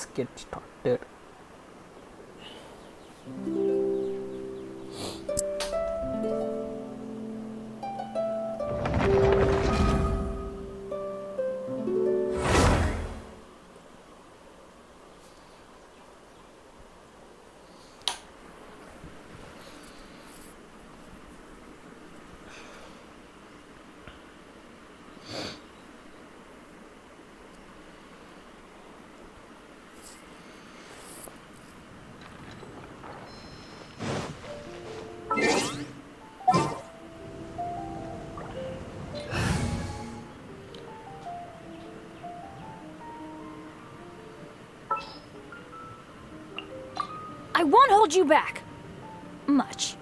let's get started. I won't hold you back. Much.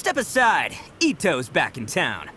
Step aside. Ito's back in town.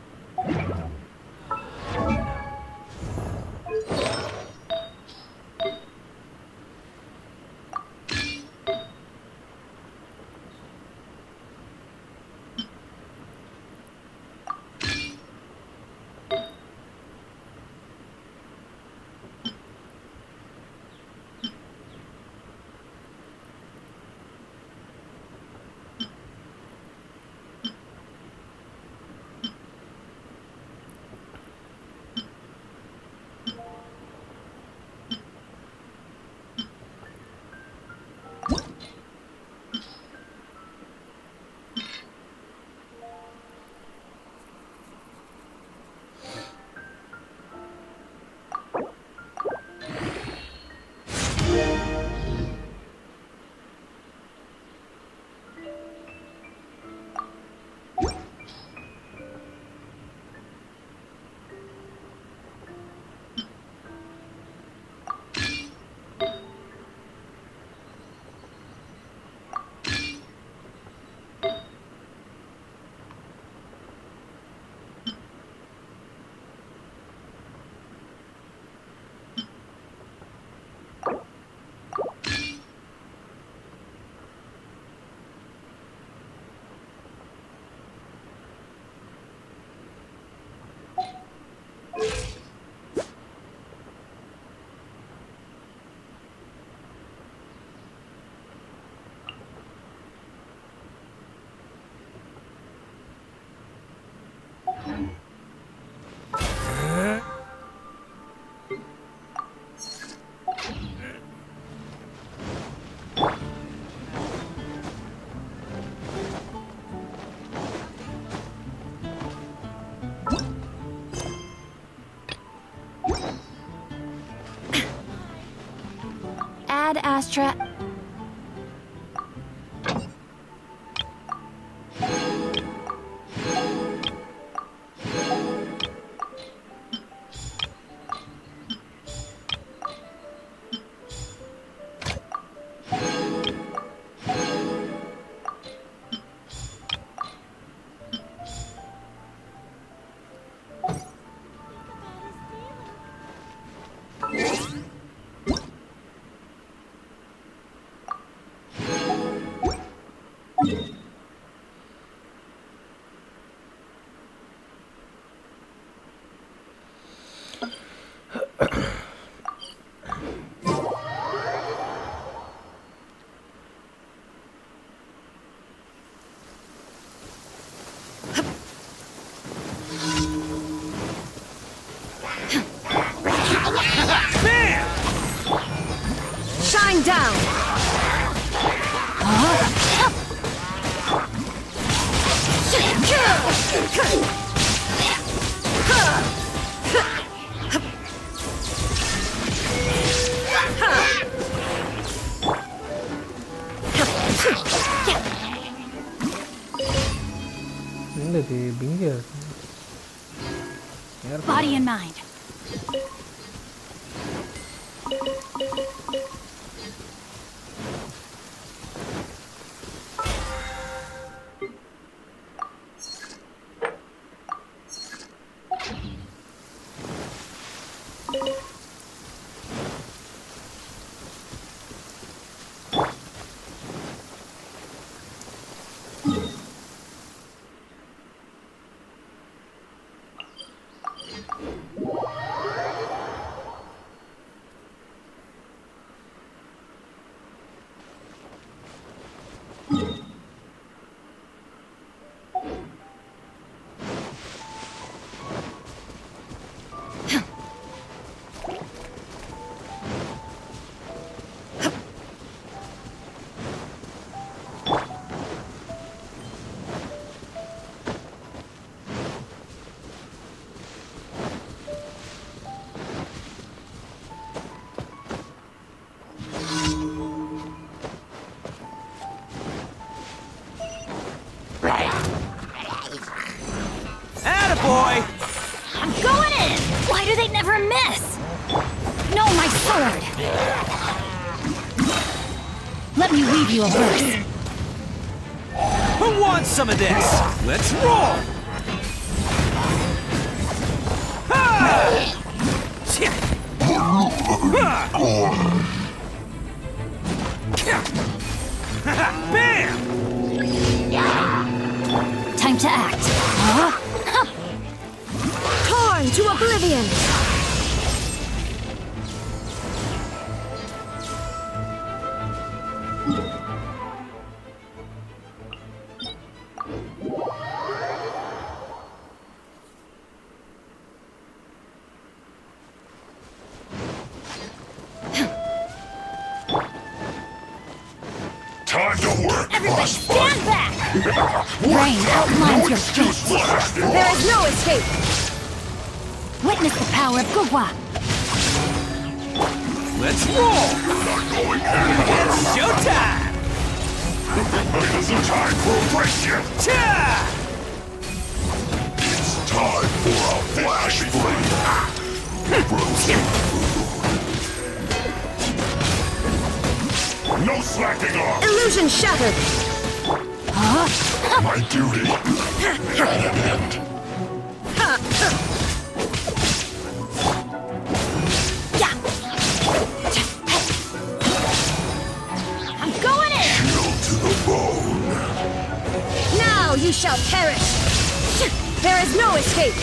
Add Astra. Shine down! என்னது பிங்க Body and mind. Attaboy! I'm going in! Why do they never miss? No, my sword! Let me weave you a verse. Who wants some of this? Let's roll! Ha! Bam! Time to act. Huh? Torn to oblivion! Time to work, Everybody stand back! Rain outlines your fate. There is no escape! Witness the power of Gugwa. Let's roll! Not going anywhere. It's showtime! It isn't time for a break yet. Cha! It's time for a flash flame. Frozen food. No slacking off. Illusion shattered! My duty at an end. Yeah. I'm going in! Chill to the bone. Now you shall perish! There is no escape!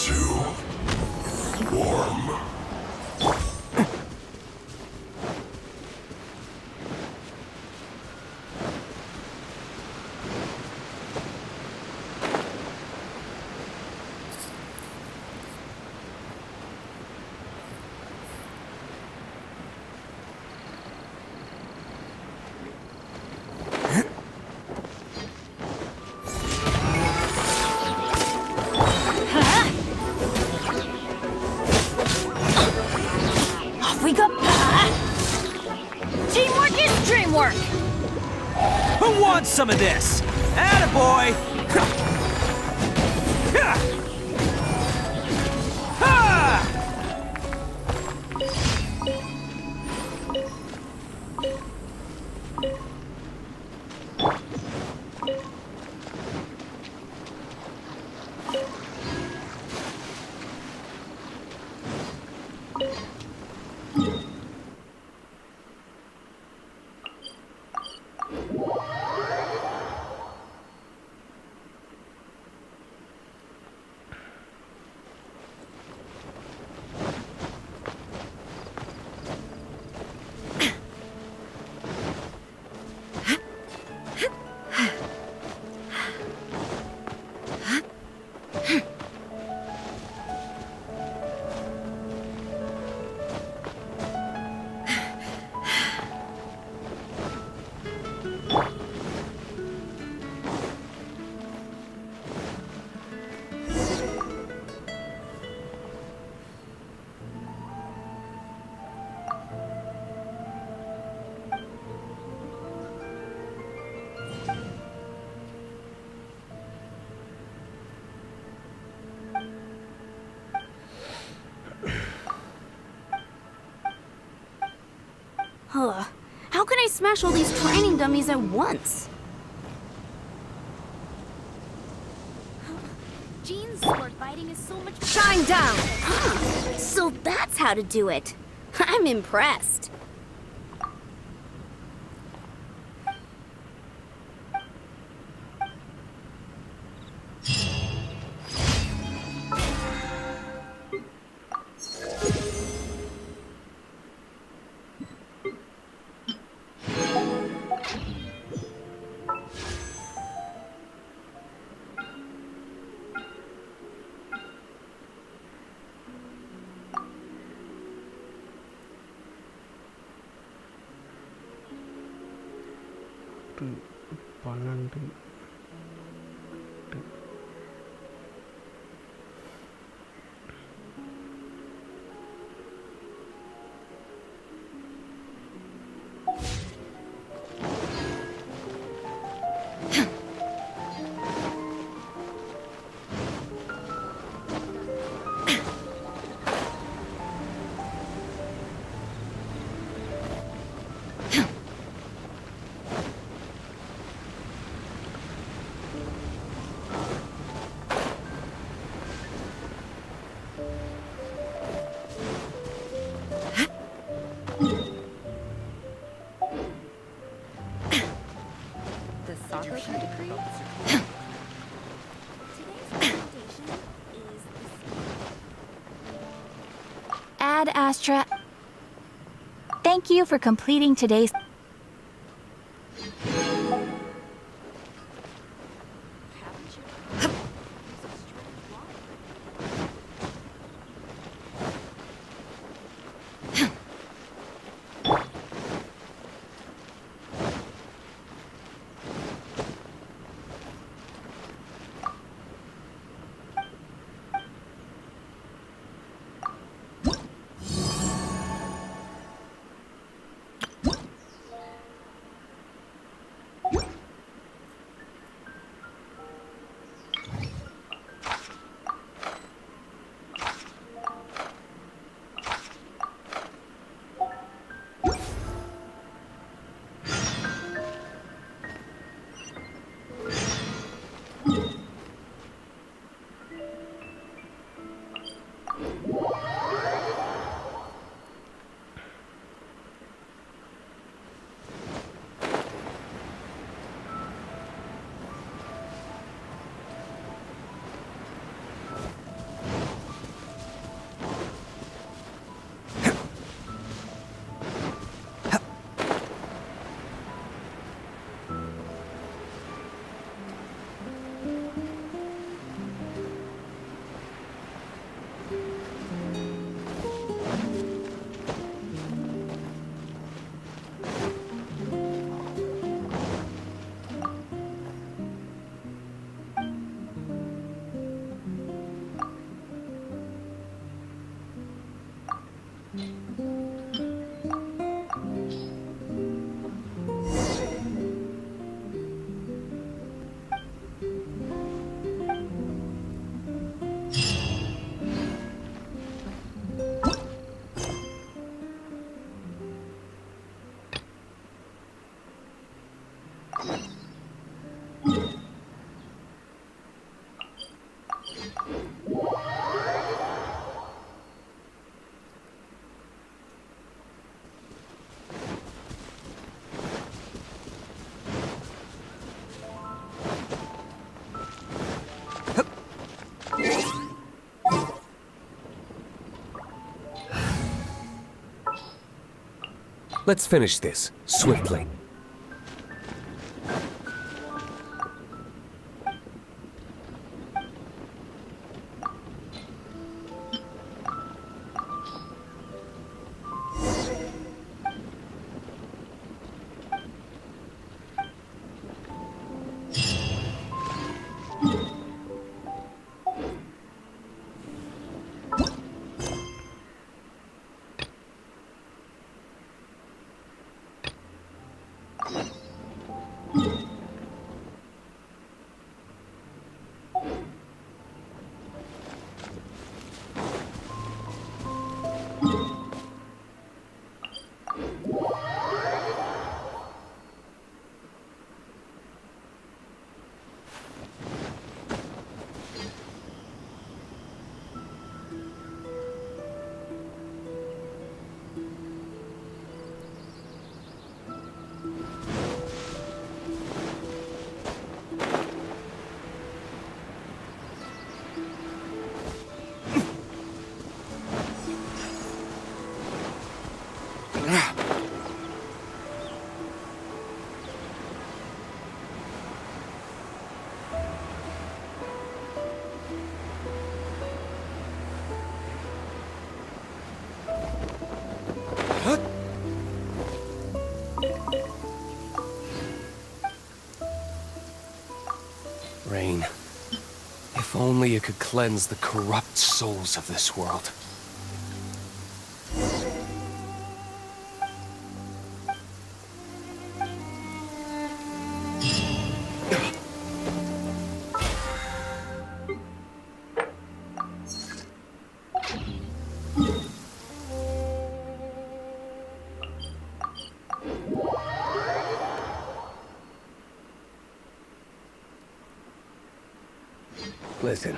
Too warm. Off we go. Teamwork is dreamwork. Who wants some of this? Attaboy! Ha! Ha! Huh. How can I smash all these training dummies at once? Jean's sword fighting is so much. Shine down! Huh. So that's how to do it. I'm impressed. பன்னெண்டு Astra. Thank you for completing today's... Let's finish this, swiftly. Rain. If only you could cleanse the corrupt souls of this world. Listen,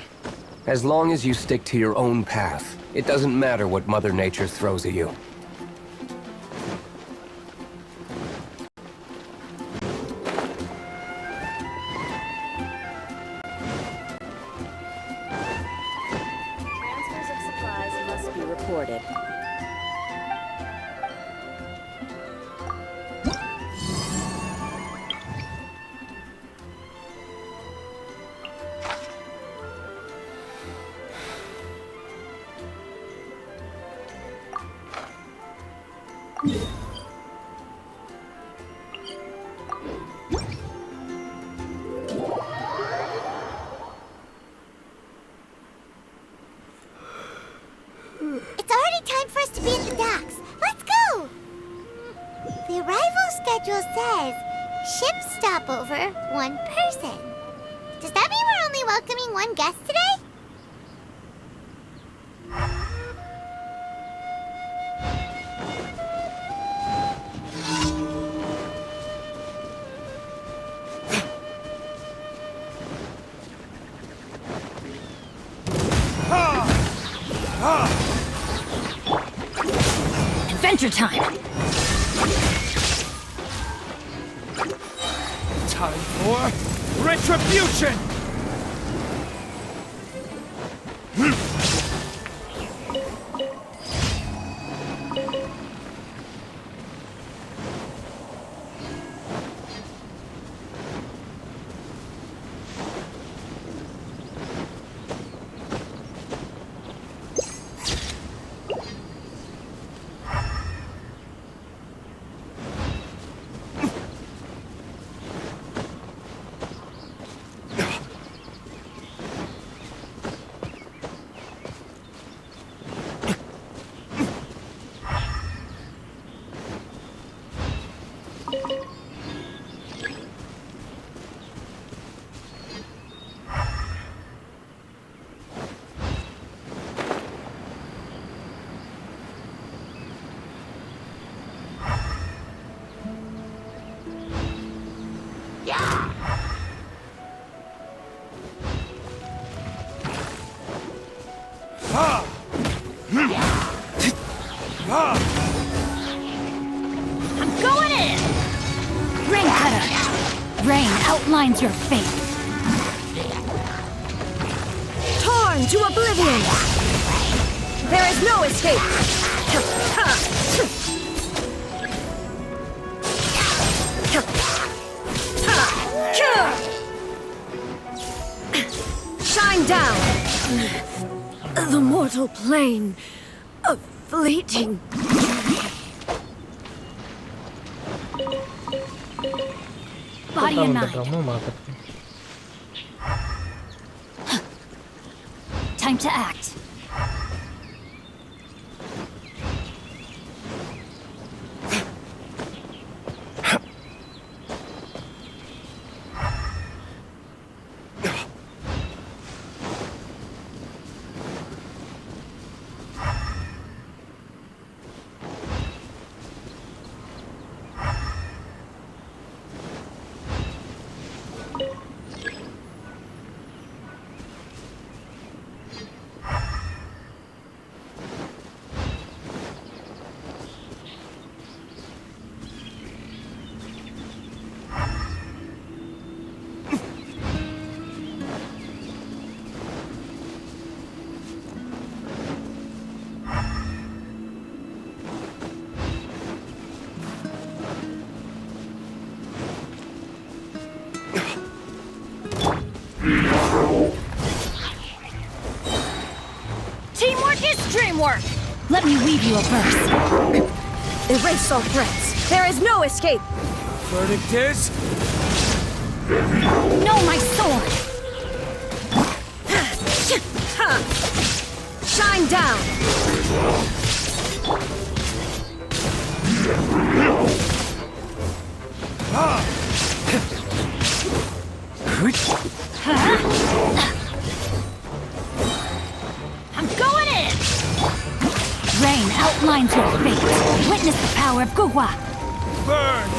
as long as you stick to your own path, it doesn't matter what Mother Nature throws at you. Transfers of supplies must be reported. schedule says ship stopover, 1 person. Does that mean we're only welcoming 1 guest today? Adventure time! Time for retribution! I'm going in! Rain Cutter! Rain outlines your fate. Torn to oblivion! There is no escape! Shine down! The mortal plane of fleeting. Body and mind. ட்ரம்மை மாத்திருக்கேன். Time to act. Teamwork is dreamwork! Let me weave you a verse. Erase all threats. There is no escape. Verdict is... Know my sword! Shine down! I'm going in! Rain outlines your fate. Witness the power of Gugwa. Burn!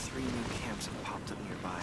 Three new camps have popped up nearby.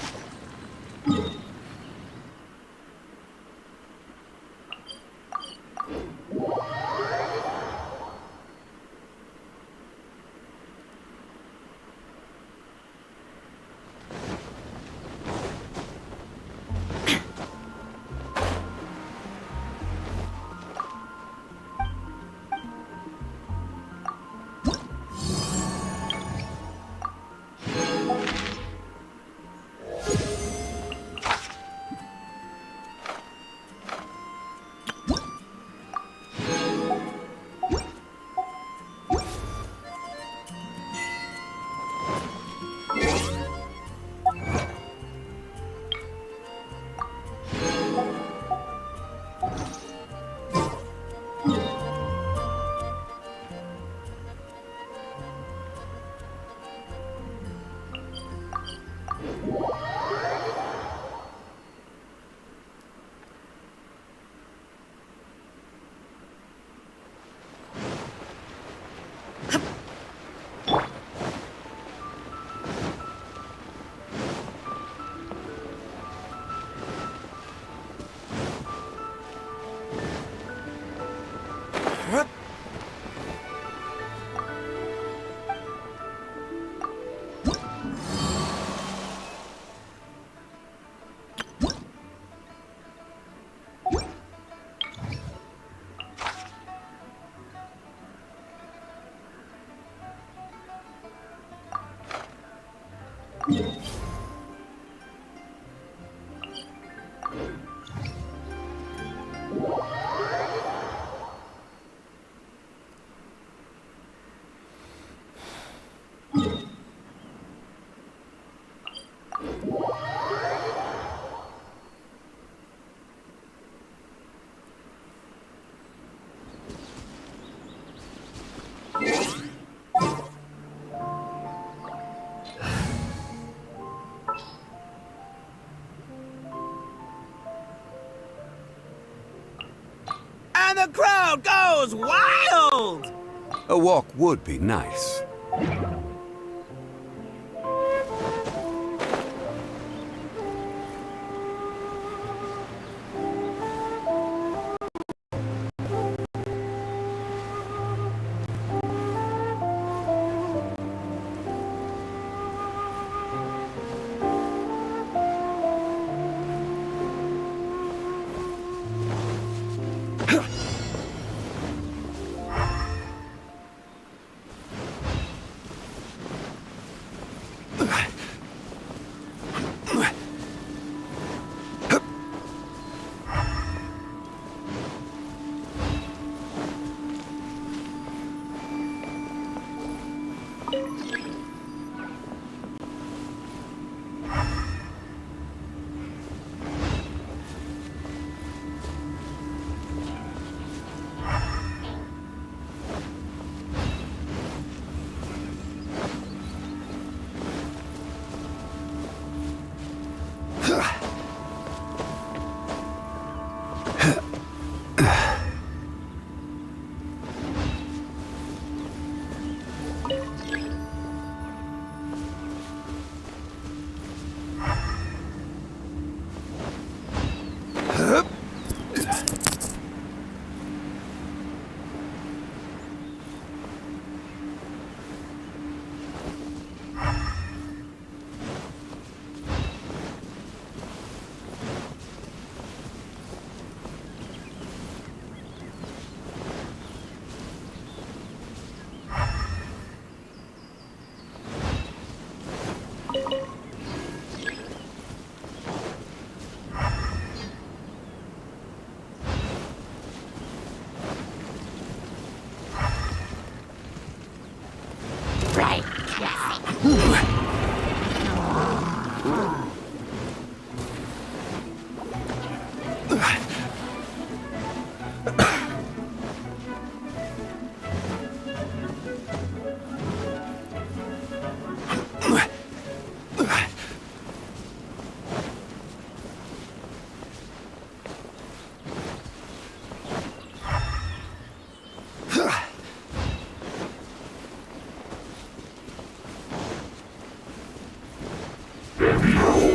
And the crowd goes wild! A walk would be nice.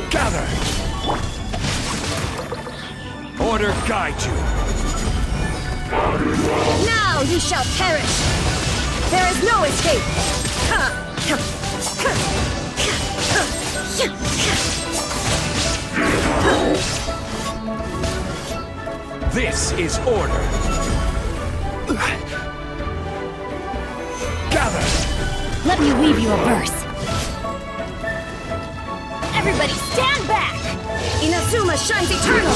Gather! Order guide you! Now you shall perish! There is no escape! This is order! Gather! Let me weave you a verse. Everybody stand back! Inazuma shines eternal!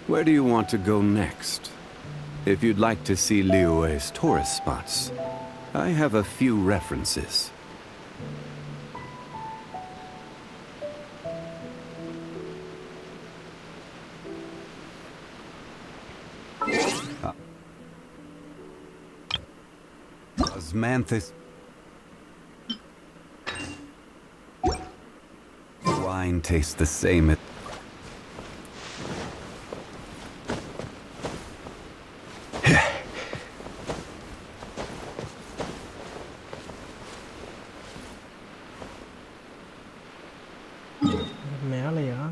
Where do you want to go next? If you'd like to see Liyue's tourist spots, I have a few references. Osmanthus. Wine tastes the same at... மேலையா?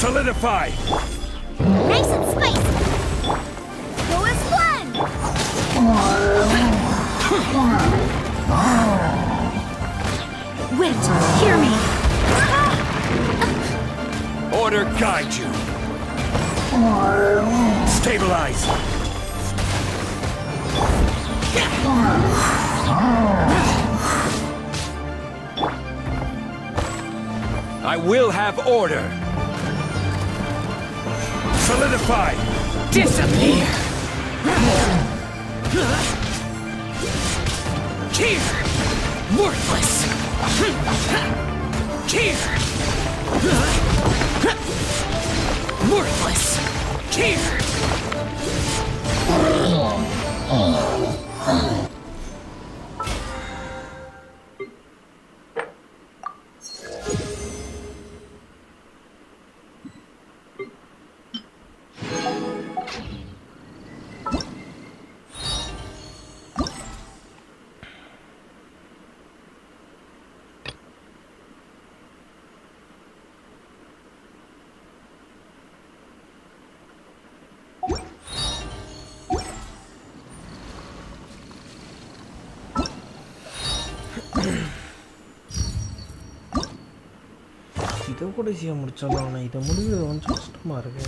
Solidify! Nice and spicy. Go as planned! Wait, hear me. Order guide you. Stabilize. I will have order. Solidify! Disappear. Here! Worthless. Here! here! இதை கூட செய்ய முடிச்சாலும் ஆனால் இதை முடிவு கொஞ்சம் கஷ்டமாக இருக்கு.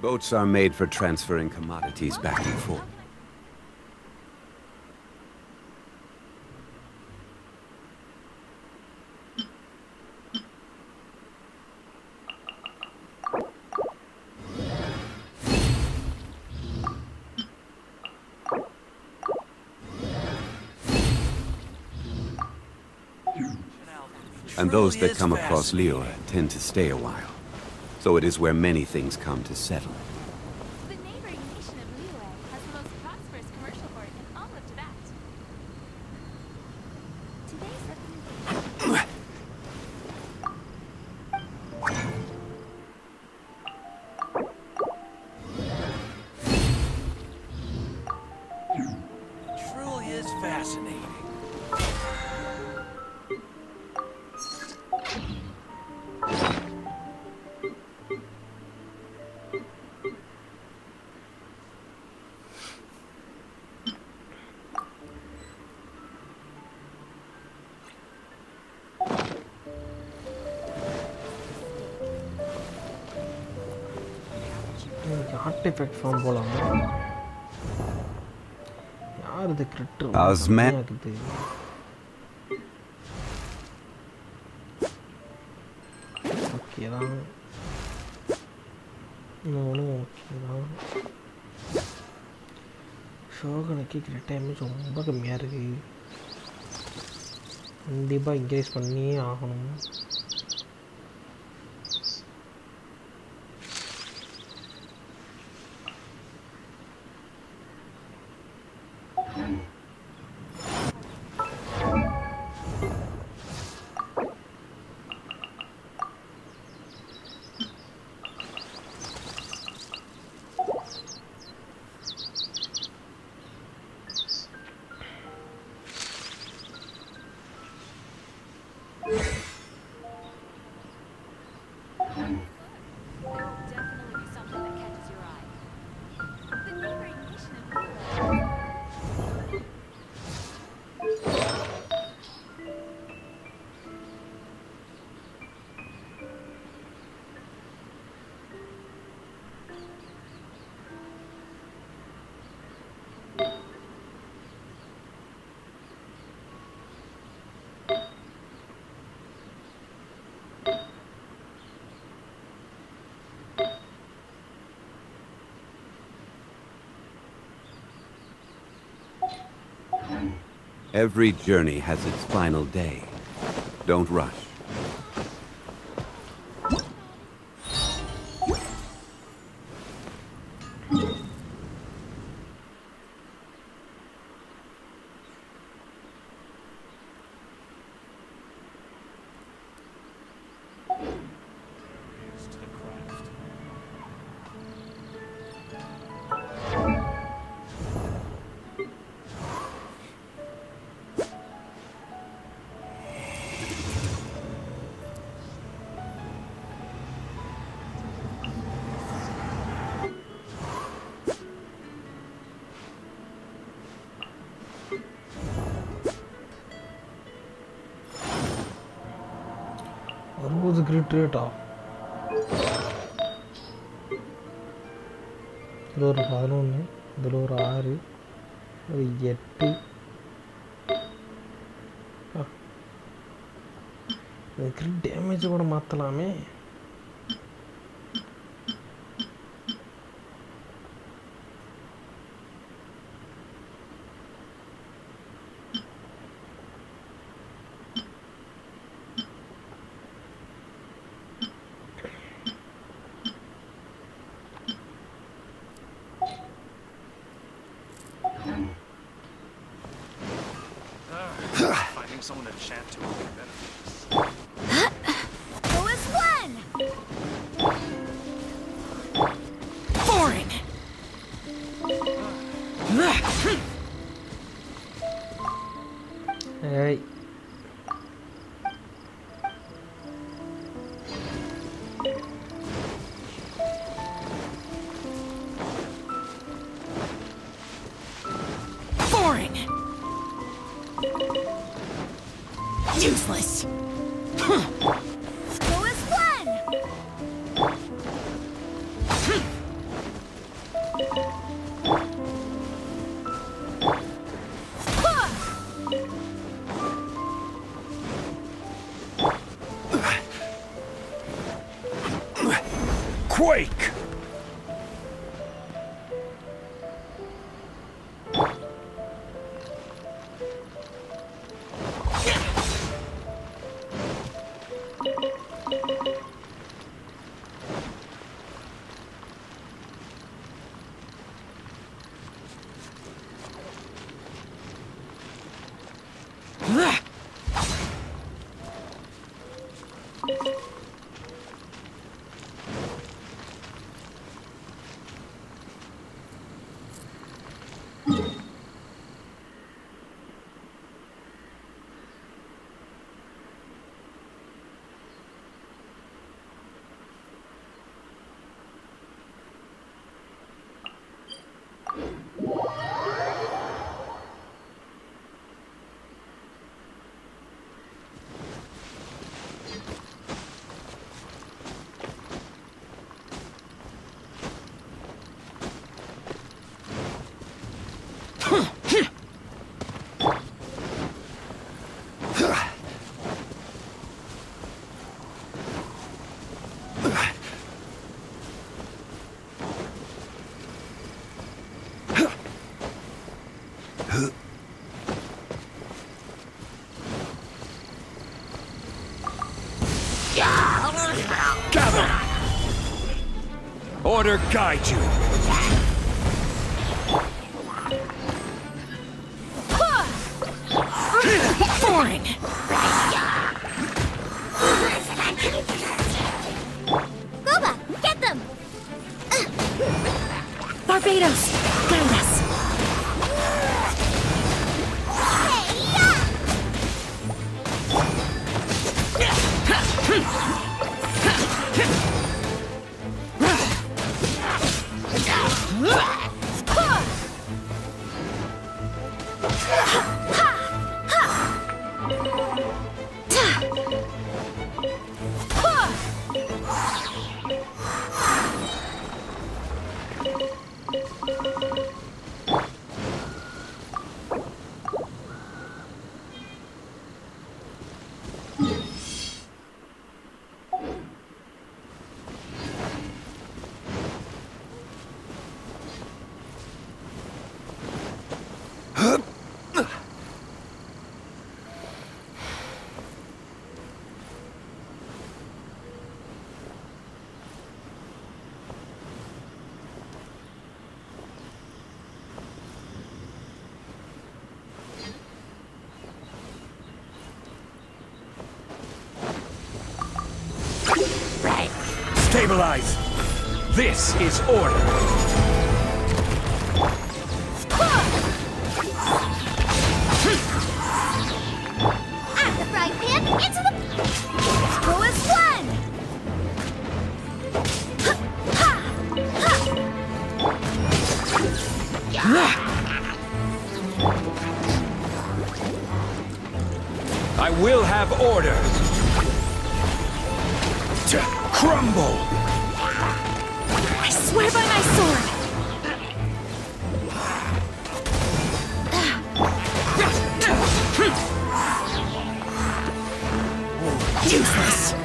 Boats are made for transferring commodities back and forth. and those Truly that is come across Liyue fascinating. tend to stay a while. So it is where many things come to settle. The neighboring nation of Liyue has the most prosperous commercial port in all of Tibet. Today's recommendation. Truly is fascinating. Artefact form போகலாம். யார் இது critter Osman. ஆகுது? Okay தான், இன்னொன்று okay தான். ஷோகனுக்கு grid damage ரொம்ப கம்மியாக இருக்குது. கண்டிப்பாக இன்க்ரீஸ் பண்ணியே ஆகணும். Definitely be something that catches your eye. The neighboring nation of Liyue. Every journey has its final day. Don't rush. To the craft. அறுபது கிரிட் ரேட்டா? இதில் ஒரு 11, இதில் ஒரு 6, ஒரு 8. கிரிட் டேமேஜ் கூட மாற்றலாமே. Finding someone to chat to would be better. Hues won! Boring! ஏய், Boring! Useless. Hues won! Quake! Gather! Order guide you. Foreign! Boba, get them! Barbados, guide us. Stabilize! This is order! At the frying pan, into the... Go as one! I will have order! To crumble! I swear by my sword! Useless!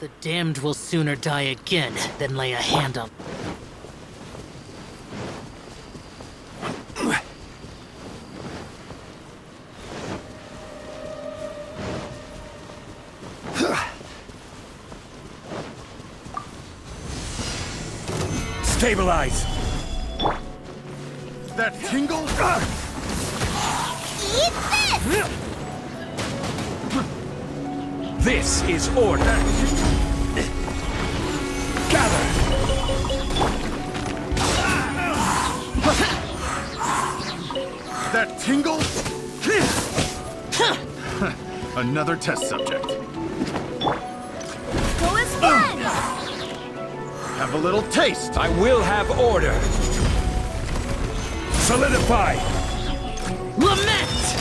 The damned will sooner die again than lay a hand on... Stabilize! That tingle? Eat this! This is order! Gather! That tingle? Another test subject. Go as one! Have a little taste. I will have order! Solidify! Lament!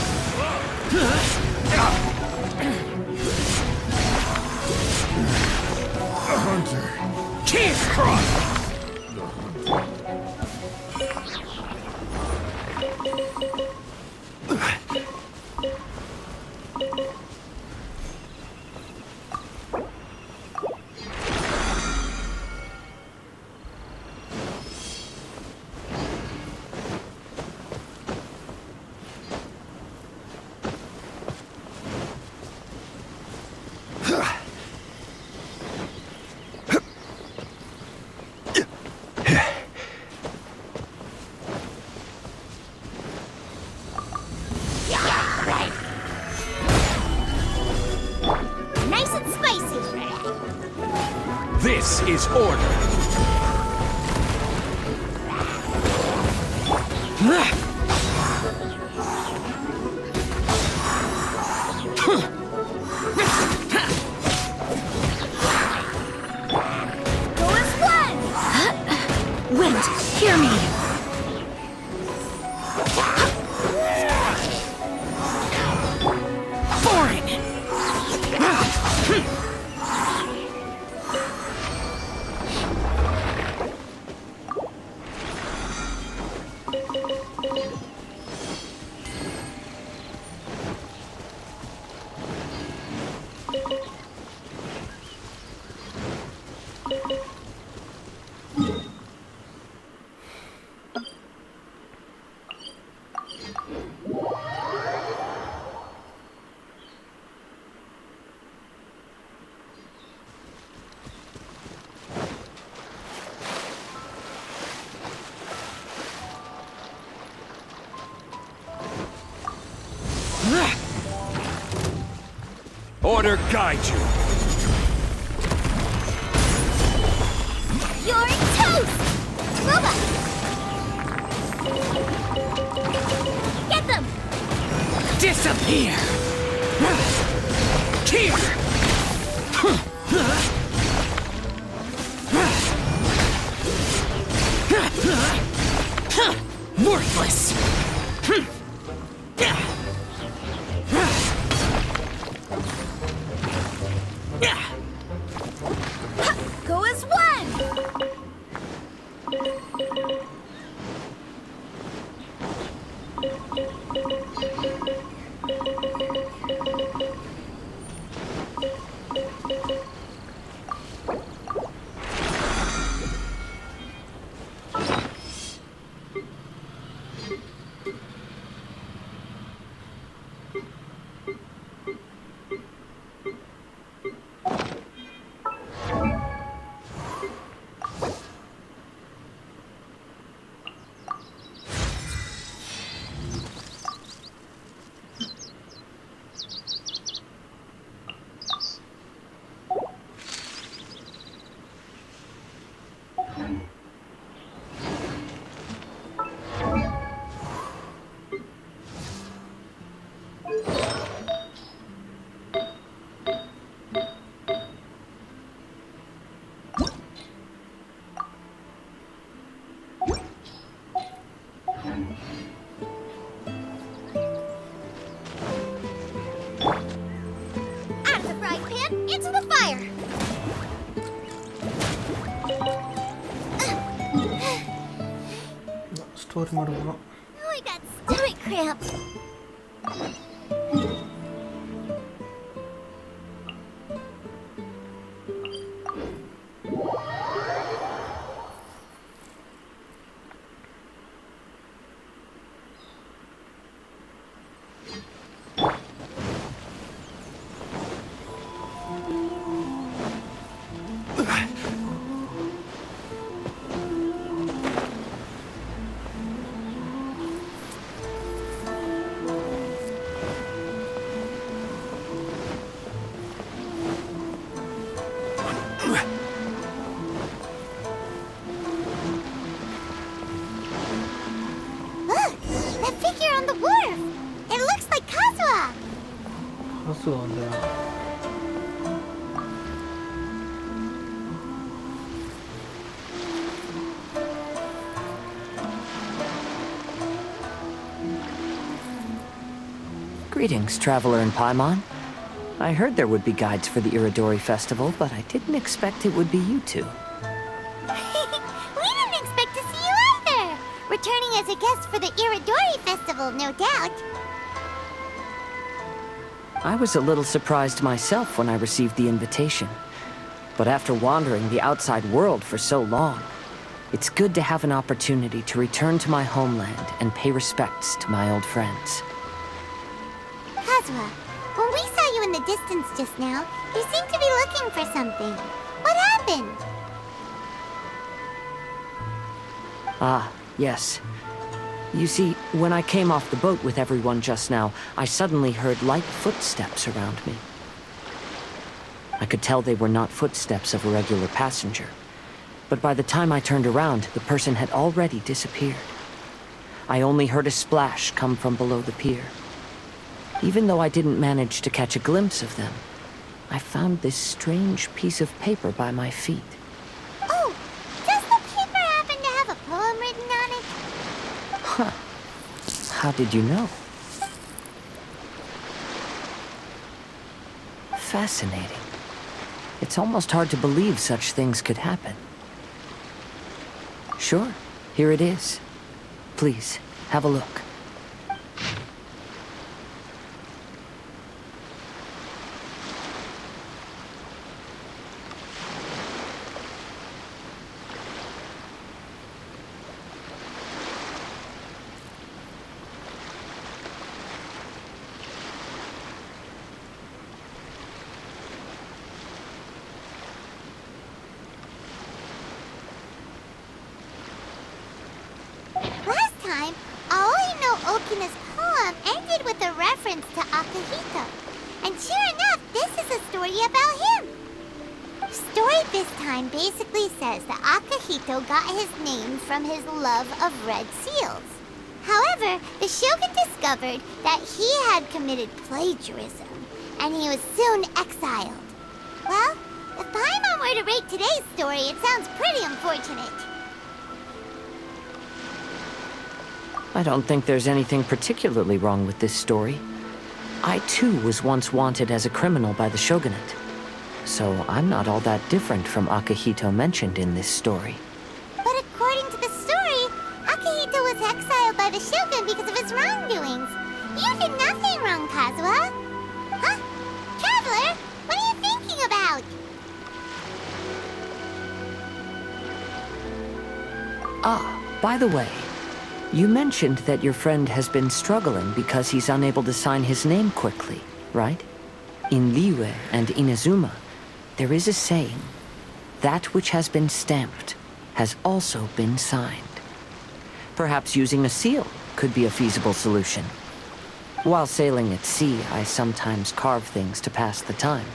A hunter. Keys crossed! Nice and spicy! This is order! Order guide you. You're toast! Robot! Get them! Disappear! Here! Worthless! Go as one! Out of the frying pan, into the fire! Story மட்டும் Oh, I got stomach cramps. Look! That figure on the wharf! It looks like Kazuha! காசு வந்து Greetings, traveler in Paimon. I heard there would be guides for the Iridori Festival, but I didn't expect it would be you two. We didn't expect to see you either! Returning as a guest for the Iridori Festival, no doubt. I was a little surprised myself when I received the invitation. But after wandering the outside world for so long, it's good to have an opportunity to return to my homeland and pay respects to my old friends. Kazuha, when we saw you in the distance just now, you seemed to be looking for something. What happened? Ah, yes. You see, when I came off the boat with everyone just now, I suddenly heard light footsteps around me. I could tell they were not footsteps of a regular passenger. But by the time I turned around, the person had already disappeared. I only heard a splash come from below the pier. Even though I didn't manage to catch a glimpse of them, I found this strange piece of paper by my feet. Oh, does the paper happen to have a poem written on it? Huh. How did you know? Fascinating. It's almost hard to believe such things could happen. Sure, here it is. Please, have a look. Last time, Aoi no Okina's poem ended with a reference to Akihito. And sure enough, this is story about him. The story this time basically says that Akihito got his name from his love of red seals. However, the Shogun discovered that he had committed plagiarism, and he was soon exiled. Well, if Paimon were to rate today's story, it sounds pretty unfortunate. I don't think there's anything particularly wrong with this story. I too was once wanted as a criminal by the shogunate. So I'm not all that different from Akihito mentioned in this story. But according to the story, Akihito was exiled by the Shogun because of his wrongdoings. You did nothing wrong, Kazuha. Huh? Traveler, what are you thinking about? Ah, by the way, you mentioned that your friend has been struggling because he's unable to sign his name quickly, right? In Liyue and Inazuma, there is a saying, that which has been stamped has also been signed. Perhaps using a seal could be a feasible solution. While sailing at sea, I sometimes carve things to pass the time.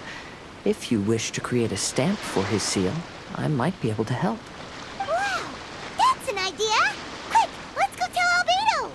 If you wish to create a stamp for his seal, I might be able to help. Wow, that's an idea! Quick, let's go tell Albedo!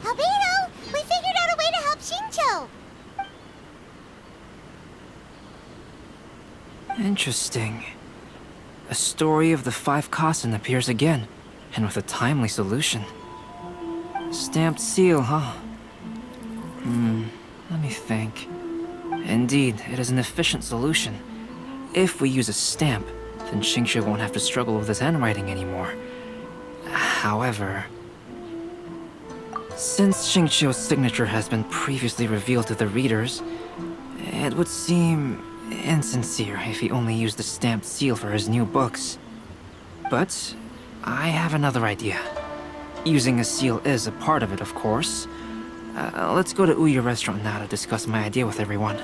Albedo, we figured out a way to help Shincho! Interesting. A story of the 5 Kassen appears again, and with a timely solution. Stamped seal, huh? Let me think. Indeed, it is an efficient solution. If we use a stamp, then Xingqiu won't have to struggle with his handwriting anymore. However, since Xingqiu's signature has been previously revealed to the readers, it would seem insincere if he only used the stamped seal for his new books. But I have another idea. Using a seal is a part of it, of course. Let's go to Ouya restaurant now to discuss my idea with everyone.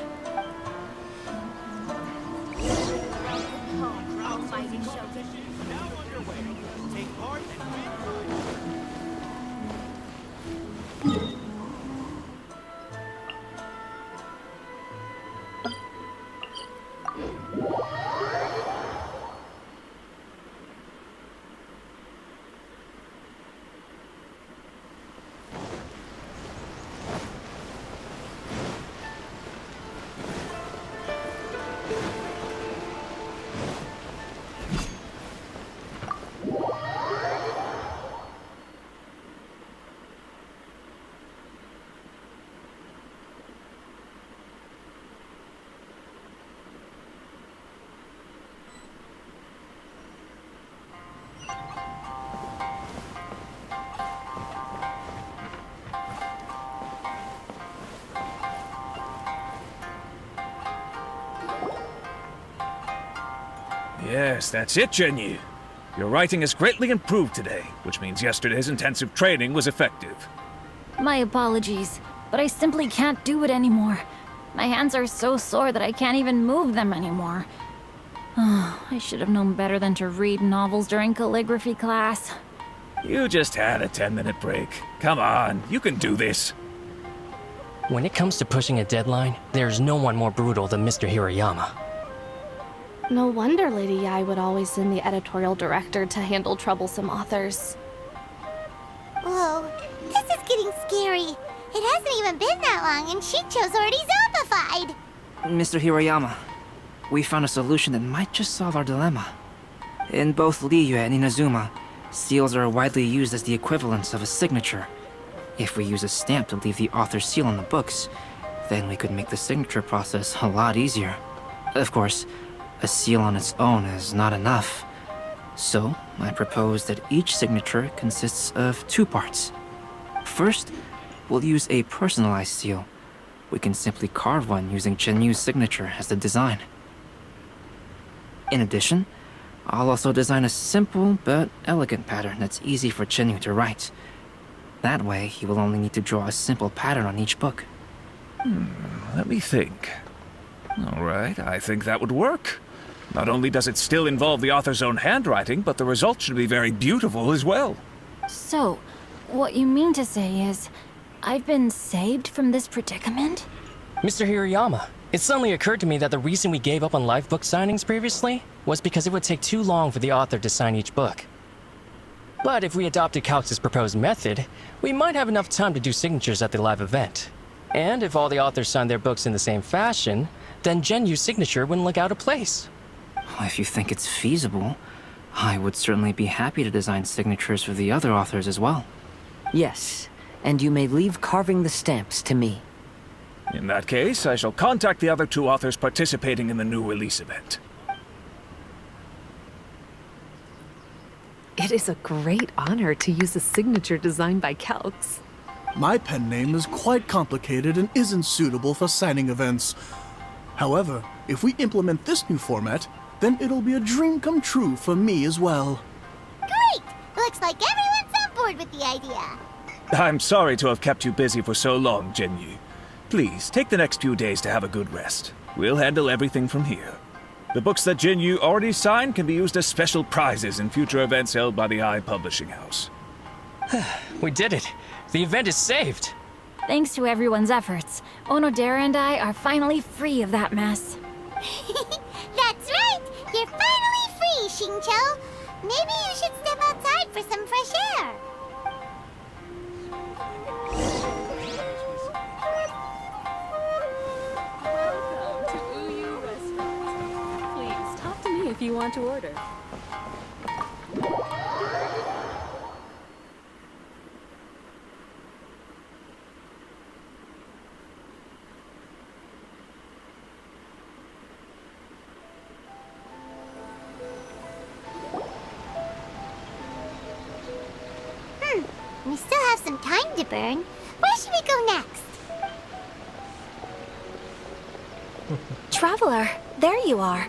Yes, that's it, Jinyu. Your writing has greatly improved today, which means yesterday's intensive training was effective. My apologies, but I simply can't do it anymore. My hands are so sore that I can't even move them anymore. I should have known better than to read novels during calligraphy class. You just had a 10-minute break. Come on, you can do this. When it comes to pushing a deadline, there's no one more brutal than Mr. Hirayama. No wonder Lady Yai would always send the editorial director to handle troublesome authors. Whoa, this is getting scary. It hasn't even been that long and Shincho's already zombified. Mr. Hirayama, we found a solution that might just solve our dilemma. In both Liyue and Inazuma, seals are widely used as the equivalents of a signature. If we use a stamp to leave the author's seal on the books, then we could make the signature process a lot easier. Of course, a seal on its own is not enough. So, I propose that each signature consists of 2 parts. First, we'll use a personalized seal. We can simply carve one using Genyu's signature as the design. In addition, I'll also design a simple but elegant pattern that's easy for Genyu to write. That way, he will only need to draw a simple pattern on each book. Let me think. All right, I think that would work. Not only does it still involve the author's own handwriting, but the result should be very beautiful as well. So, what you mean to say is, I've been saved from this predicament? Mr. Hirayama, it suddenly occurred to me that the reason we gave up on live book signings previously was because it would take too long for the author to sign each book. But if we adopted Calx's proposed method, we might have enough time to do signatures at the live event. And if all the authors signed their books in the same fashion, then Genyu's signature wouldn't look out of place. If you think it's feasible, I would certainly be happy to design signatures for the other authors as well. Yes, and you may leave carving the stamps to me. In that case, I shall contact the other 2 authors participating in the new release event. It is a great honor to use a signature designed by Calx. My pen name is quite complicated and isn't suitable for signing events. However, if we implement this new format, then it'll be a dream come true for me as well. Great! Looks like everyone's on board with the idea. I'm sorry to have kept you busy for so long, Genyu. Please, take the next few days to have a good rest. We'll handle everything from here. The books that Genyu already signed can be used as special prizes in future events held by the Publishing House. We did it. The event is saved. Thanks to everyone's efforts, Onodera and I are finally free of that mess. That's right! You're finally free, Xingqiu! Maybe you should step outside for some fresh air. Welcome to Uyu Restaurant. Please, talk to me if you want to order. We still have some time to burn. Where should we go next? Traveler, there you are.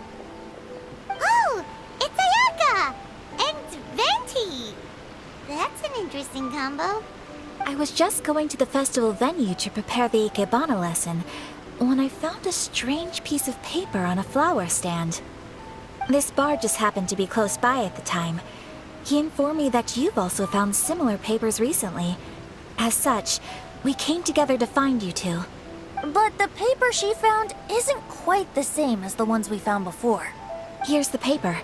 Oh, it's Ayaka! And Venti! That's an interesting combo. I was just going to the festival venue to prepare the Ikebana lesson when I found a strange piece of paper on a flower stand. This bard just happened to be close by at the time. He informed me that you've also found similar papers recently. As such, we came together to find you two. But the paper she found isn't quite the same as the ones we found before. Here's the paper.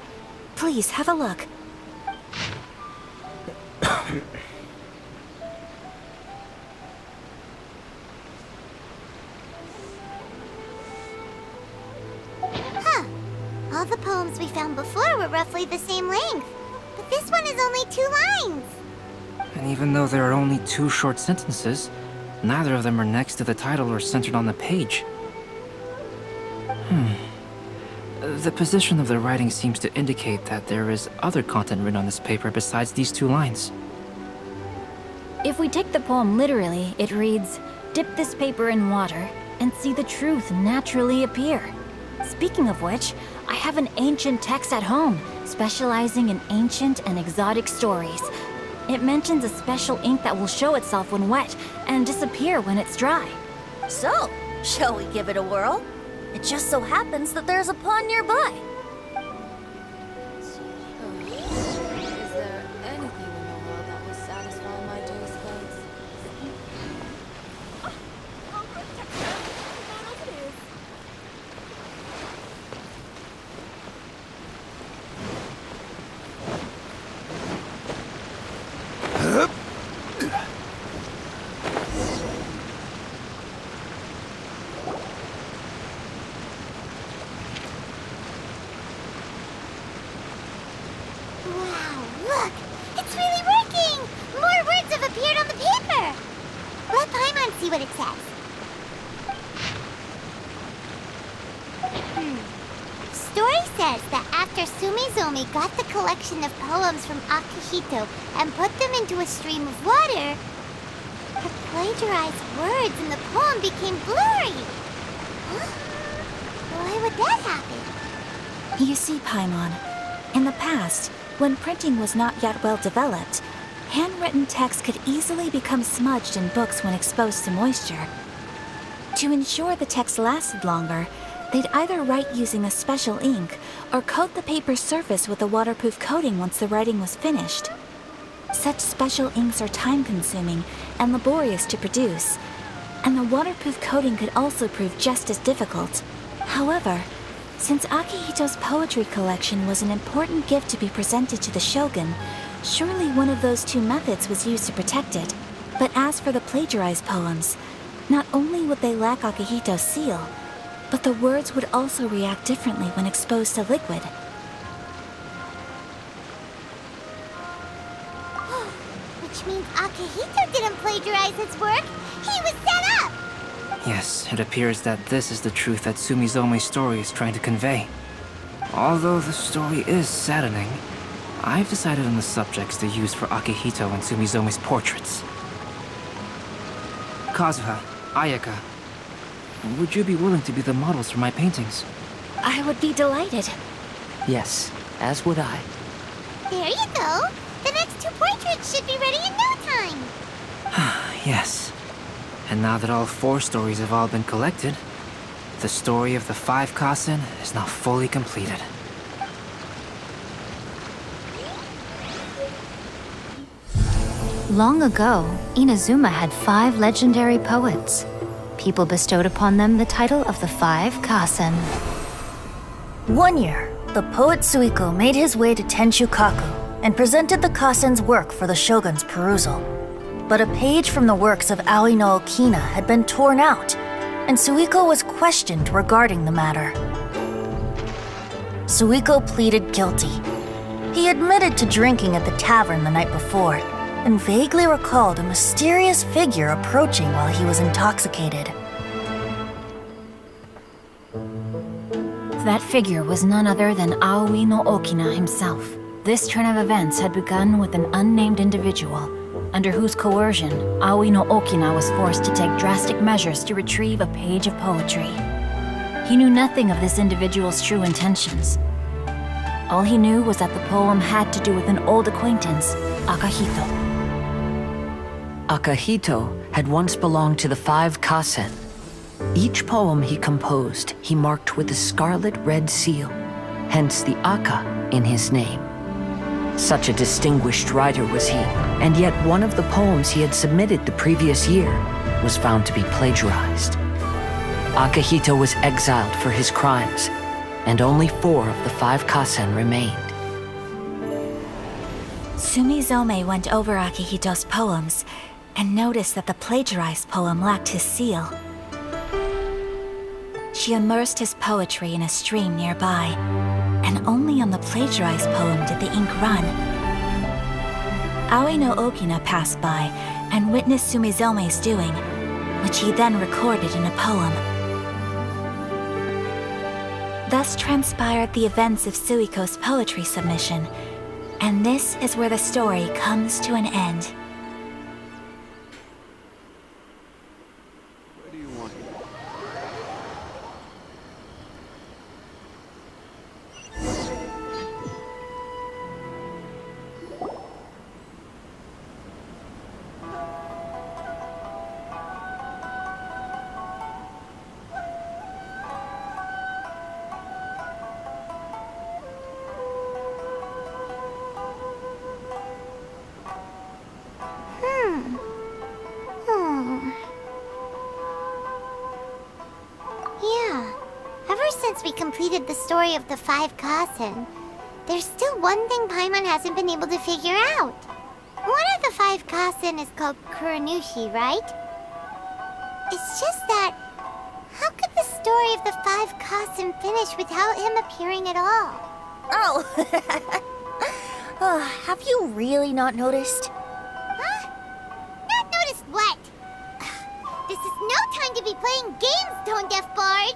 Please, have a look. Huh. All the poems we found before were roughly the same length. But this one is only 2 lines. And even though there are only 2 short sentences, neither of them are next to the title or centered on the page. The position of the writing seems to indicate that there is other content written on this paper besides these 2 lines. If we take the poem literally, it reads, "Dip this paper in water and see the truth naturally appear." Speaking of which, I have an ancient text at home, specializing in ancient and exotic stories. It mentions a special ink that will show itself when wet and disappear when it's dry. So, shall we give it a whirl? It just so happens that there's a pond nearby. Is there anything in the world that will satisfy my taste buds? Wow, look! It's really working! More words have appeared on the paper! Let Paimon see what it says. Story says that after Sumizomi got the collection of poems from Akihito and put them into a stream of water, The plagiarized words in the poem became blurry. Huh? Why would that happen? You see, Paimon, in the past, when printing was not yet well developed, handwritten text could easily become smudged in books when exposed to moisture. To ensure the text lasted longer, they'd either write using a special ink or coat the paper's surface with a waterproof coating once the writing was finished. Such special inks are time-consuming and laborious to produce, and the waterproof coating could also prove just as difficult. However, since Akihito's poetry collection was an important gift to be presented to the shogun, surely one of those two methods was used to protect it. But as for the plagiarized poems, not only would they lack Akihito's seal, but the words would also react differently when exposed to liquid. Which means Akihito didn't plagiarize his work. He was set up! Yes, it appears that this is the truth that Sumizome's story is trying to convey. Although the story is saddening, I've decided on the subjects to use for Akihito and Sumizome's portraits. Kazuha, Ayaka, would you be willing to be the models for my paintings? I would be delighted. Yes, as would I. There you go! The next two portraits should be ready in no time! Yes. And now that all 4 stories have all been collected, the story of the 5 Kasen is now fully completed. Long ago, Inazuma had 5 legendary poets. People bestowed upon them the title of the 5 Kasen. One year, the poet Suiko made his way to Tenshukaku and presented the Kasen's work for the shogun's perusal. But a page from the works of Aoi no Okina had been torn out, and Suiko was questioned regarding the matter. Suiko pleaded guilty. He admitted to drinking at the tavern the night before, and vaguely recalled a mysterious figure approaching while he was intoxicated. That figure was none other than Aoi no Okina himself. This turn of events had begun with an unnamed individual, under whose coercion, Aoi no Okina was forced to take drastic measures to retrieve a page of poetry. He knew nothing of this individual's true intentions. All he knew was that the poem had to do with an old acquaintance, Akihito. Akihito had once belonged to the 5 Kasen. Each poem he composed, he marked with a scarlet red seal, hence the Aka in his name. Such a distinguished writer was he, and yet one of the poems he had submitted the previous year was found to be plagiarized. Akihito was exiled for his crimes, and only 4 of the 5 Kasen remained. Sumizome went over Akihito's poems and noticed that the plagiarized poem lacked his seal. She immersed his poetry in a stream nearby, and only on the plagiarized poem did the ink run. Aoi no Okina passed by and witnessed Sumizome's doing, which he then recorded in a poem. Thus transpired the events of Suiko's poetry submission, and this is where the story comes to an end. Yeah. Ever since we completed the story of the 5 Kasen, there's still one thing Paimon hasn't been able to figure out. One of the 5 Kasen is called Kuranushi, right? It's just that, how could the story of the 5 Kasen finish without him appearing at all? Oh, have you really not noticed? Huh? Not noticed what? This is no time to be playing games, Tone-Deaf Bard!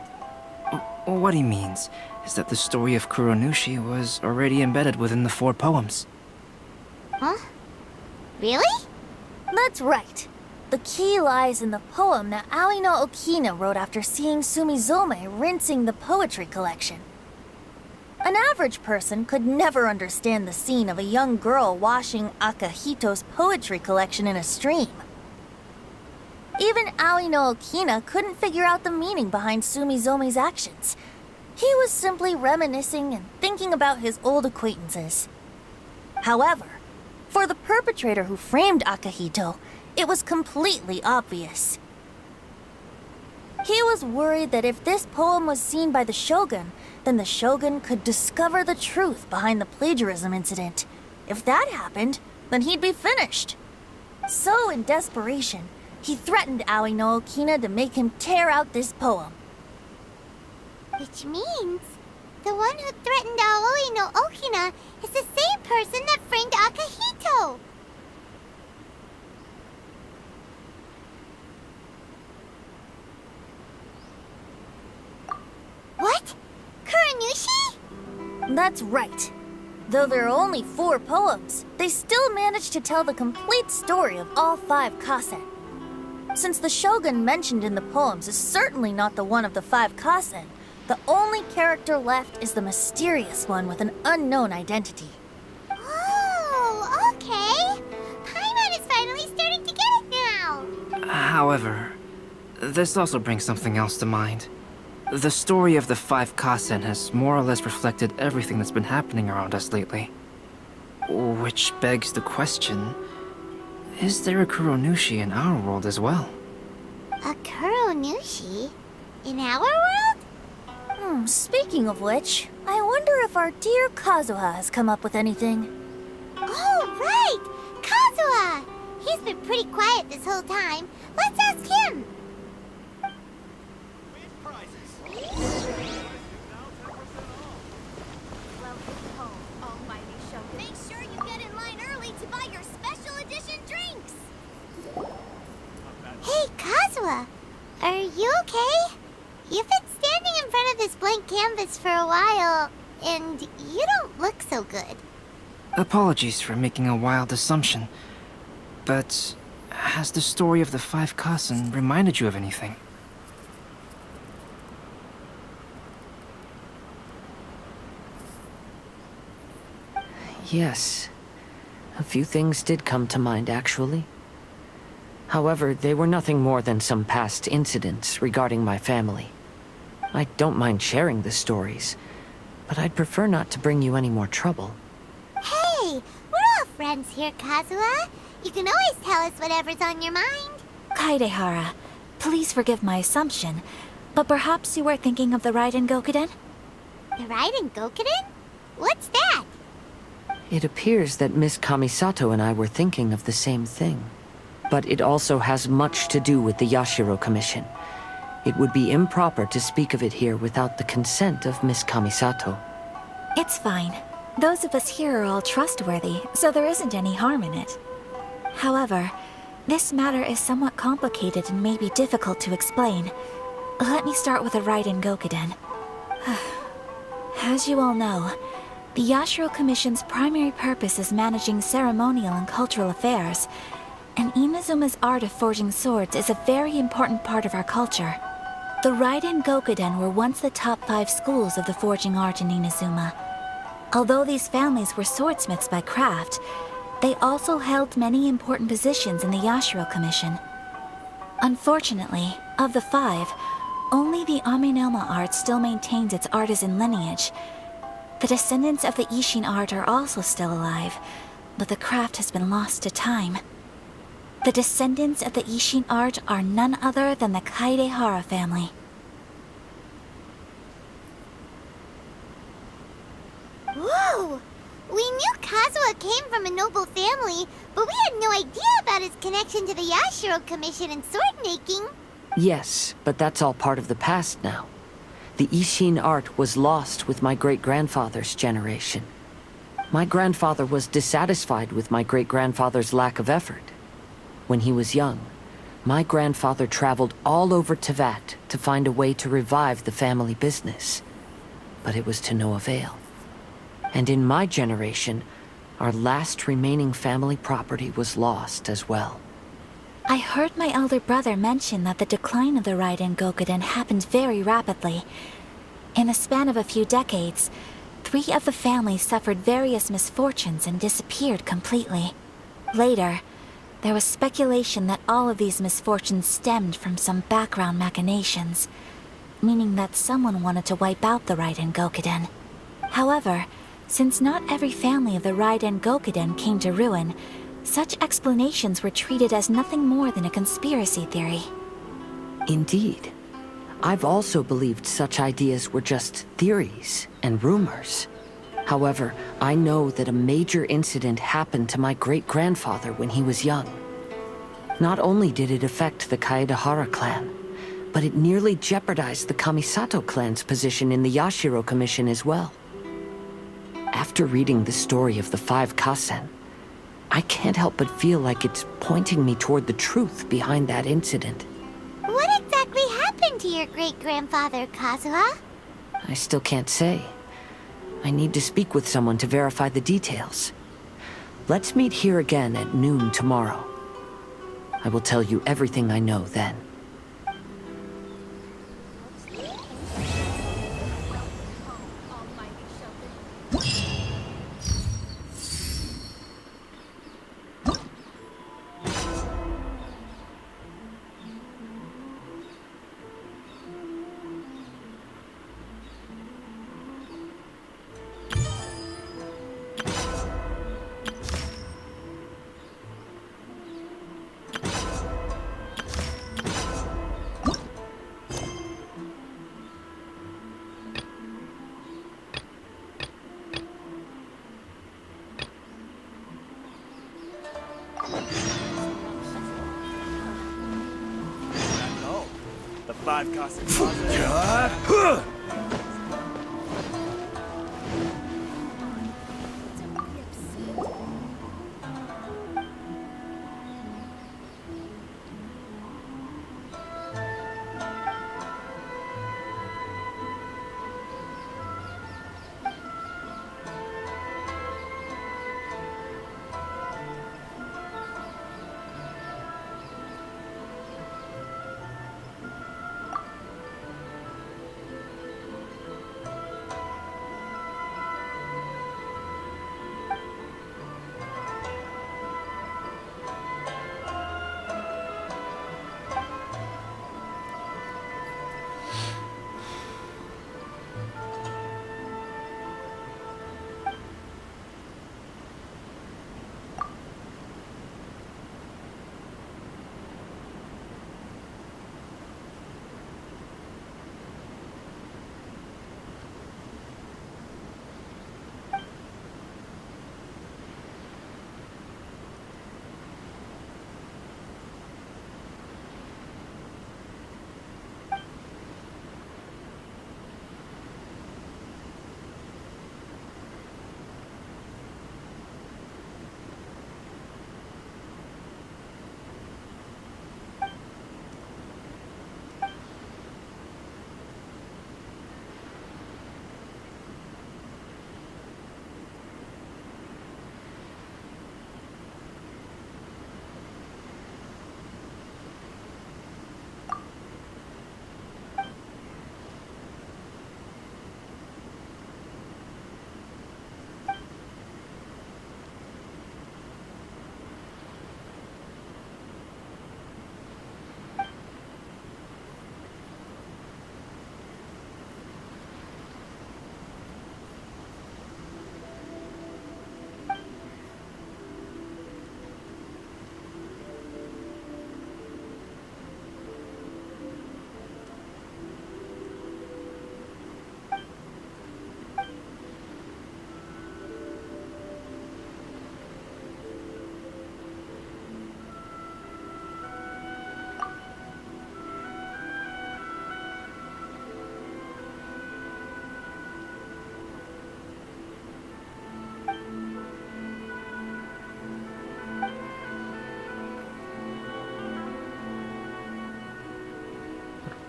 What he means is that the story of Kuronushi was already embedded within the 4 poems. Huh? Really? That's right. The key lies in the poem that Aoi no Okina wrote after seeing Sumizome rinsing the poetry collection. An average person could never understand the scene of a young girl washing Akahito's poetry collection in a stream. Even Aoi no Okina couldn't figure out the meaning behind Sumizome's actions. He was simply reminiscing and thinking about his old acquaintances. However, for the perpetrator who framed Akahito, it was completely obvious. He was worried that if this poem was seen by the Shogun, then the Shogun could discover the truth behind the plagiarism incident. If that happened, then he'd be finished. So, in desperation, he threatened Aoi no Okina to make him tear out this poem. Which means the one who threatened Aoi no Okina is the same person that framed Akahito. What? Kuranushi? That's right. Though there are only 4 poems, they still managed to tell the complete story of all 5 kasen. Since the Shogun mentioned in the poems is certainly not the one of the 5 kasen, the only character left is the mysterious one with an unknown identity. Oh, okay. Paimon is finally starting to get it now. However, this also brings something else to mind. The story of the 5 kasen has more or less reflected everything that's been happening around us lately. Which begs the question, is there a Kuronushi in our world as well? A Kuronushi? In our world? Speaking of which, I wonder if our dear Kazuha has come up with anything. Oh, right! Kazuha! He's been pretty quiet this whole time. Let's ask him! Make sure you get in line early to buy your special edition drinks! Hey, Kazuha! Are you okay? You've been standing in front of this blank canvas for a while, and you don't look so good. Apologies for making a wild assumption, but has the story of the 5 kasen reminded you of anything? Yes. A few things did come to mind, actually. However, they were nothing more than some past incidents regarding my family. I don't mind sharing the stories, but I'd prefer not to bring you any more trouble. Hey, we're all friends here, Kazuha. You can always tell us whatever's on your mind. Kaidehara, please forgive my assumption, but perhaps you were thinking of the Raiden Gokuden? The Raiden Gokuden? What's that? It appears that Miss Kamisato and I were thinking of the same thing. But it also has much to do with the Yashiro Commission. It would be improper to speak of it here without the consent of Miss Kamisato. It's fine. Those of us here are all trustworthy, so there isn't any harm in it. However, this matter is somewhat complicated and may be difficult to explain. Let me start with the Raiden Gokuden. As you all know, the Yashiro Commission's primary purpose is managing ceremonial and cultural affairs, and Inazuma's art of forging swords is a very important part of our culture. The Raiden Gokuden were once the top 5 schools of the forging art in Inazuma. Although these families were swordsmiths by craft, they also held many important positions in the Yashiro Commission. Unfortunately, of the 5, only the Amenoma art still maintains its artisan lineage. The descendants of the Ishin art are also still alive, but the craft has been lost to time. The descendants of the Ishin art are none other than the Kaidehara family. Whoa! We knew Kazuha came from a noble family, but we had no idea about his connection to the Yashiro Commission and sword making. Yes, but that's all part of the past now. The Ishin art was lost with my great-grandfather's generation. My grandfather was dissatisfied with my great-grandfather's lack of effort. When he was young, my grandfather traveled all over Tevat to find a way to revive the family business. But it was to no avail. And in my generation, our last remaining family property was lost as well. I heard my elder brother mention that the decline of the Raiden Gokuden happened very rapidly. In the span of a few decades, 3 of the families suffered various misfortunes and disappeared completely. Later, there was speculation that all of these misfortunes stemmed from some background machinations, meaning that someone wanted to wipe out the Raiden Gokuden. However, since not every family of the Raiden Gokuden came to ruin, such explanations were treated as nothing more than a conspiracy theory. Indeed. I've also believed such ideas were just theories and rumors. However, I know that a major incident happened to my great-grandfather when he was young. Not only did it affect the Kaedahara clan, but it nearly jeopardized the Kamisato clan's position in the Yashiro Commission as well. After reading the story of the 5 Kasen, I can't help but feel like it's pointing me toward the truth behind that incident. What exactly happened to your great-grandfather, Kazuha? I still can't say. I need to speak with someone to verify the details. Let's meet here again at noon tomorrow. I will tell you everything I know then. The 5 Kasen.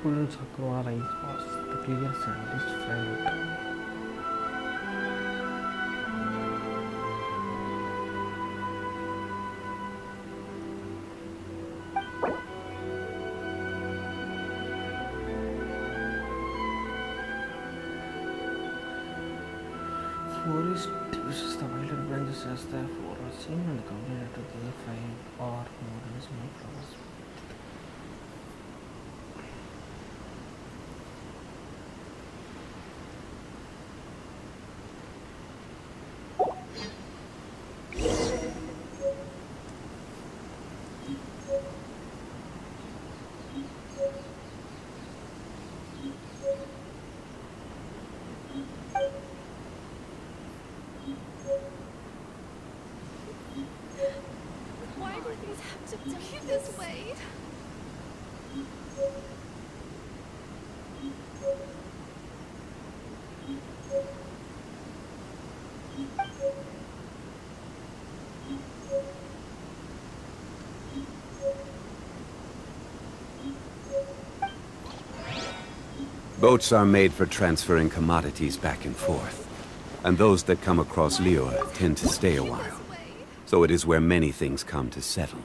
Purple Sakura Rice was the clear scientist favorite. Forest uses the violet branches as the foraging and combine it with the 5 or more small flowers. Why do things have to be this way? Boats are made for transferring commodities back and forth. And those that come across Liyue tend to stay a while. So it is where many things come to settle.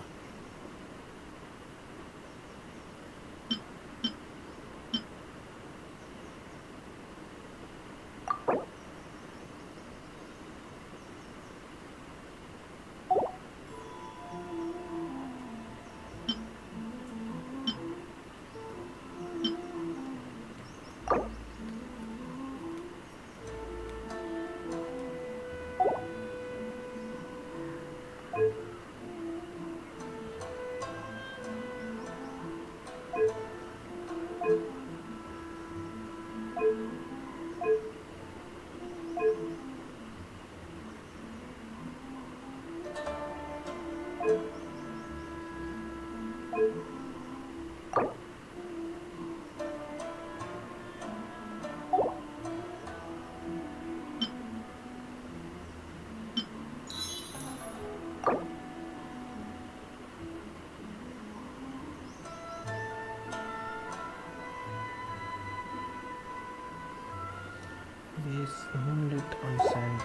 Base moonlit on sand.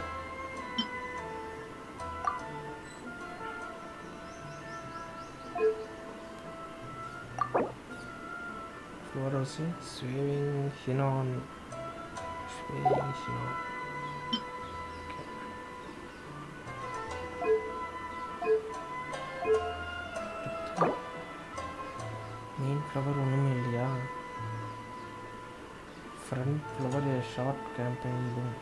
Fluorescent swaying Hinon. Swaying Hinon. Main flower ஒண்ணுமே இல்லையா? Front flower a short campaign bloom.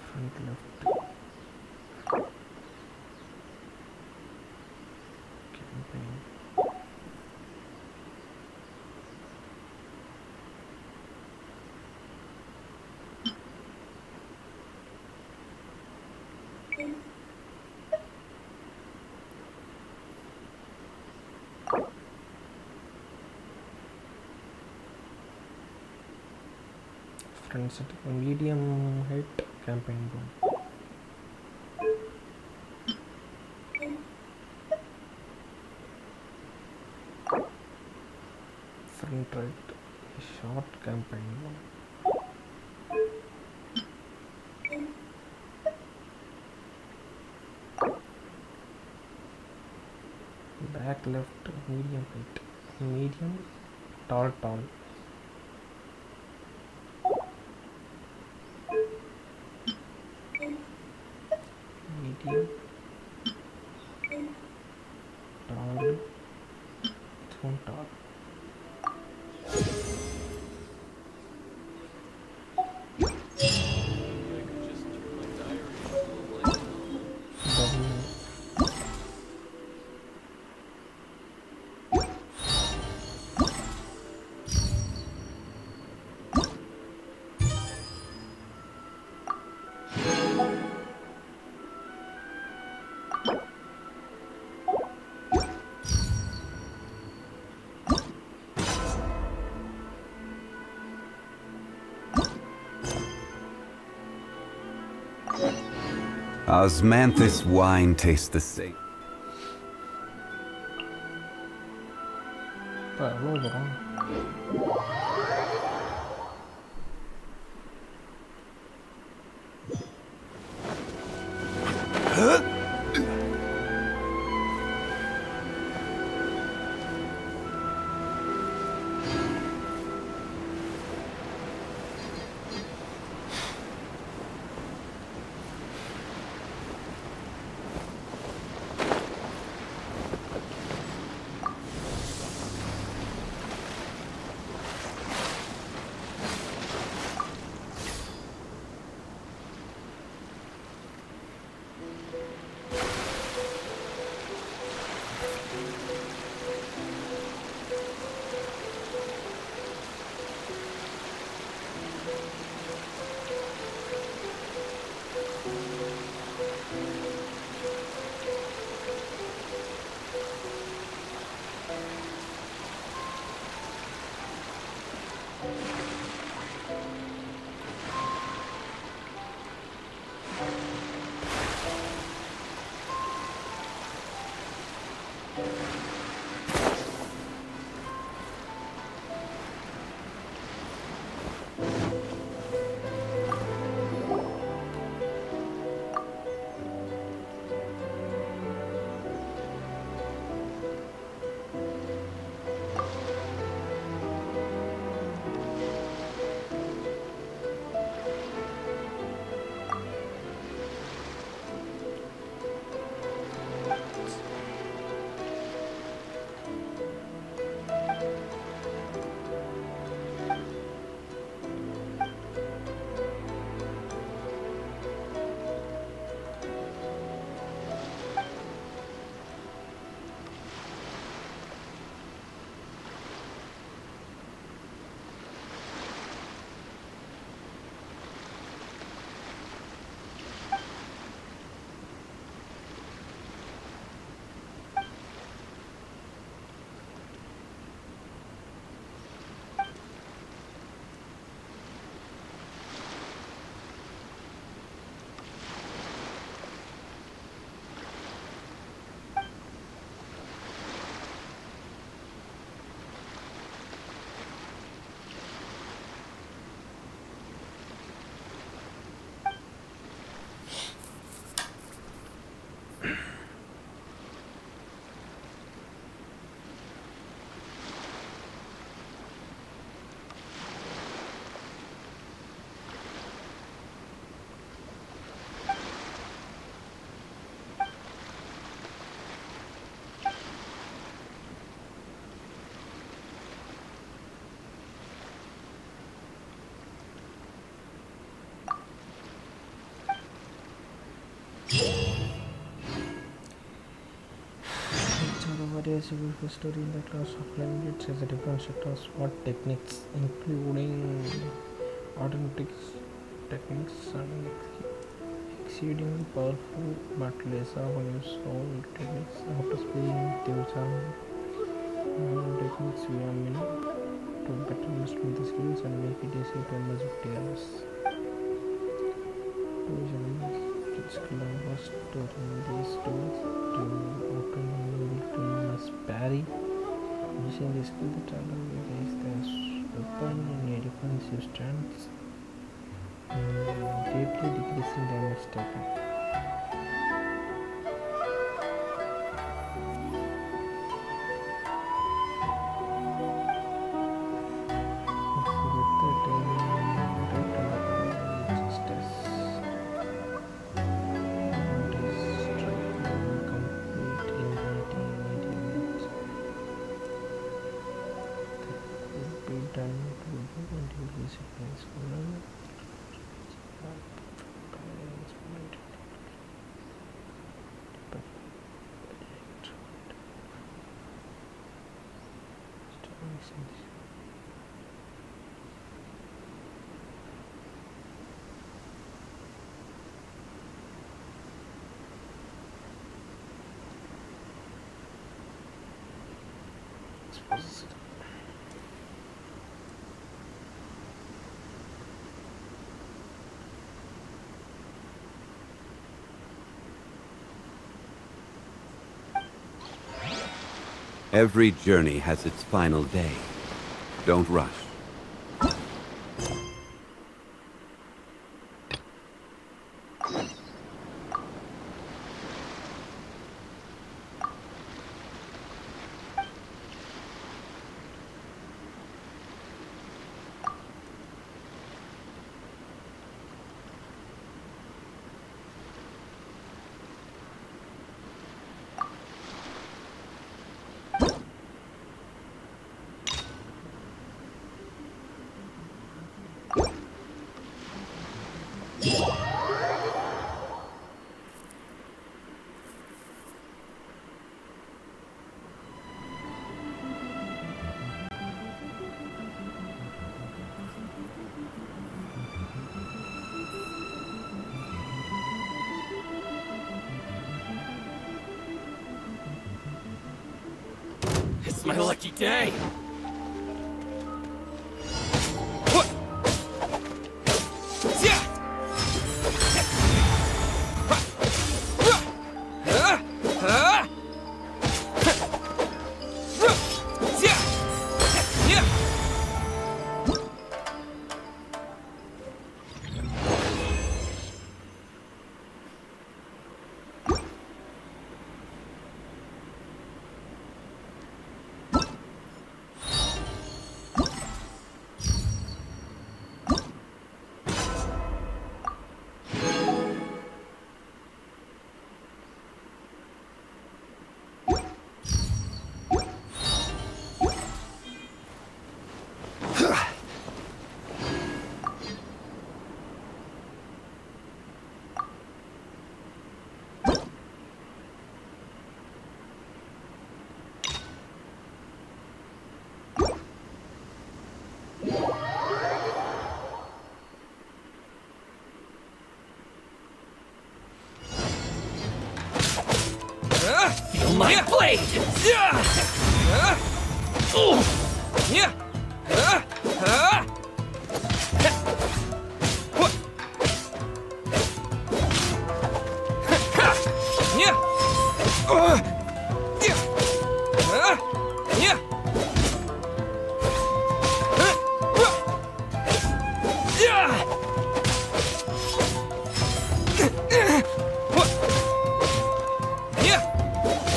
Front left. Campaign. Front set medium height campaign boom. Front right short campaign boom. Back left medium height. Medium tall. Medium tall tone tall. Osmanthus wine tastes the same. days before story in the class of language has a different set of smart techniques, including automatics techniques and exceedingly powerful but less often used old techniques. After speaking with some techniques via menu to better understand the skills and make it easy to emerge victorious. To skill was to run these tools to open to as parry. Using the skill the target is the weapon in a defensive stance, greatly decreasing damage taken. Every journey has its final day. Don't rush. It's my lucky day! Feel my blade!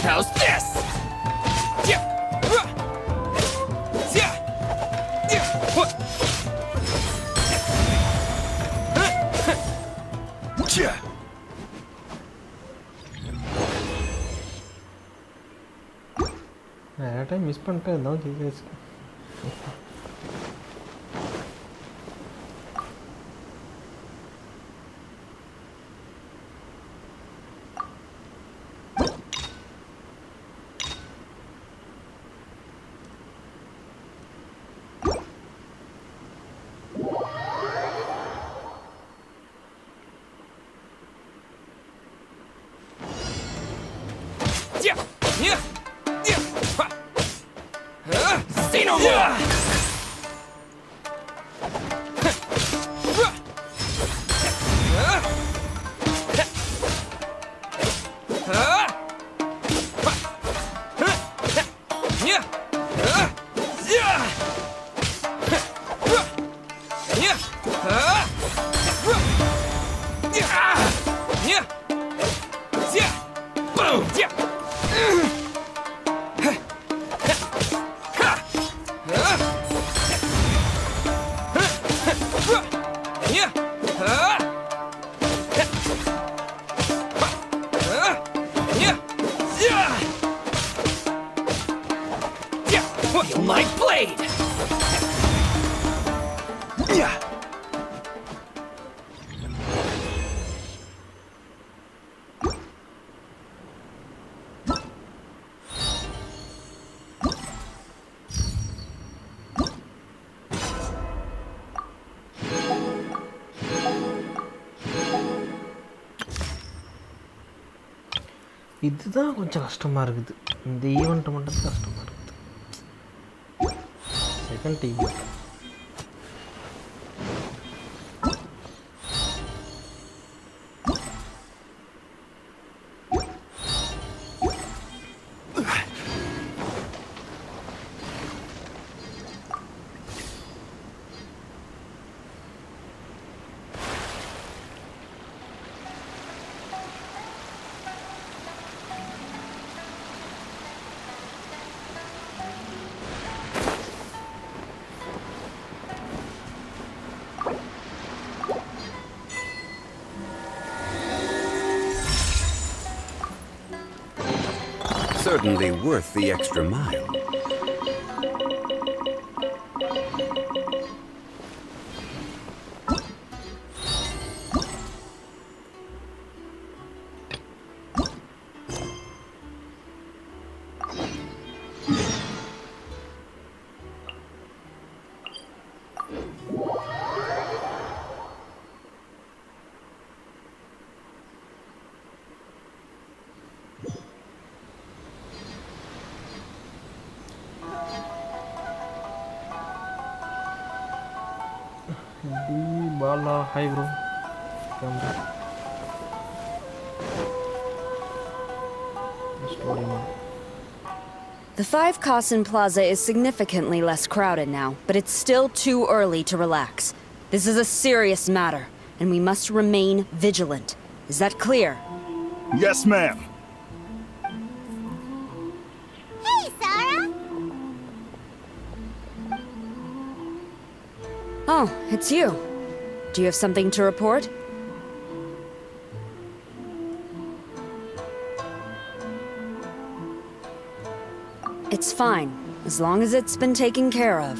How's this? Time miss பண்ணிட்டேன் இருந்தாலும் கேட்குறேன். Say no more! Feel my blade! இதுதான் கொஞ்சம் கஷ்டமாக இருக்குது. இந்த event மட்டும் கஷ்டமாக இருக்குது. Second event Certainly worth the extra mile. Bala, hi bro. Camera. Story mode. The 5 Kasen Plaza is significantly less crowded now, but it's still too early to relax. This is a serious matter, and we must remain vigilant. Is that clear? Yes, ma'am. Hey, Sarah! Oh, it's you. Do you have something to report? It's fine, as long as it's been taken care of.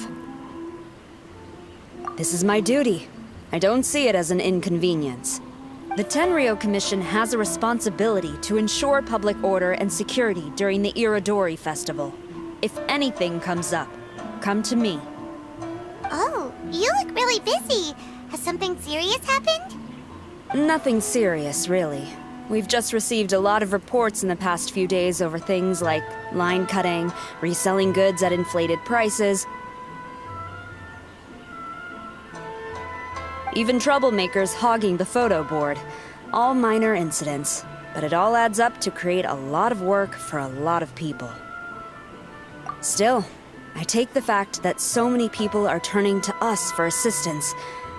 This is my duty. I don't see it as an inconvenience. The Tenryo Commission has a responsibility to ensure public order and security during the Irodori Festival. If anything comes up, come to me. Oh, you look really busy. Has something serious happened? Nothing serious, really. We've just received a lot of reports in the past few days over things like line cutting, reselling goods at inflated prices, even troublemakers hogging the photo board. All minor incidents, but it all adds up to create a lot of work for a lot of people. Still, I take the fact that so many people are turning to us for assistance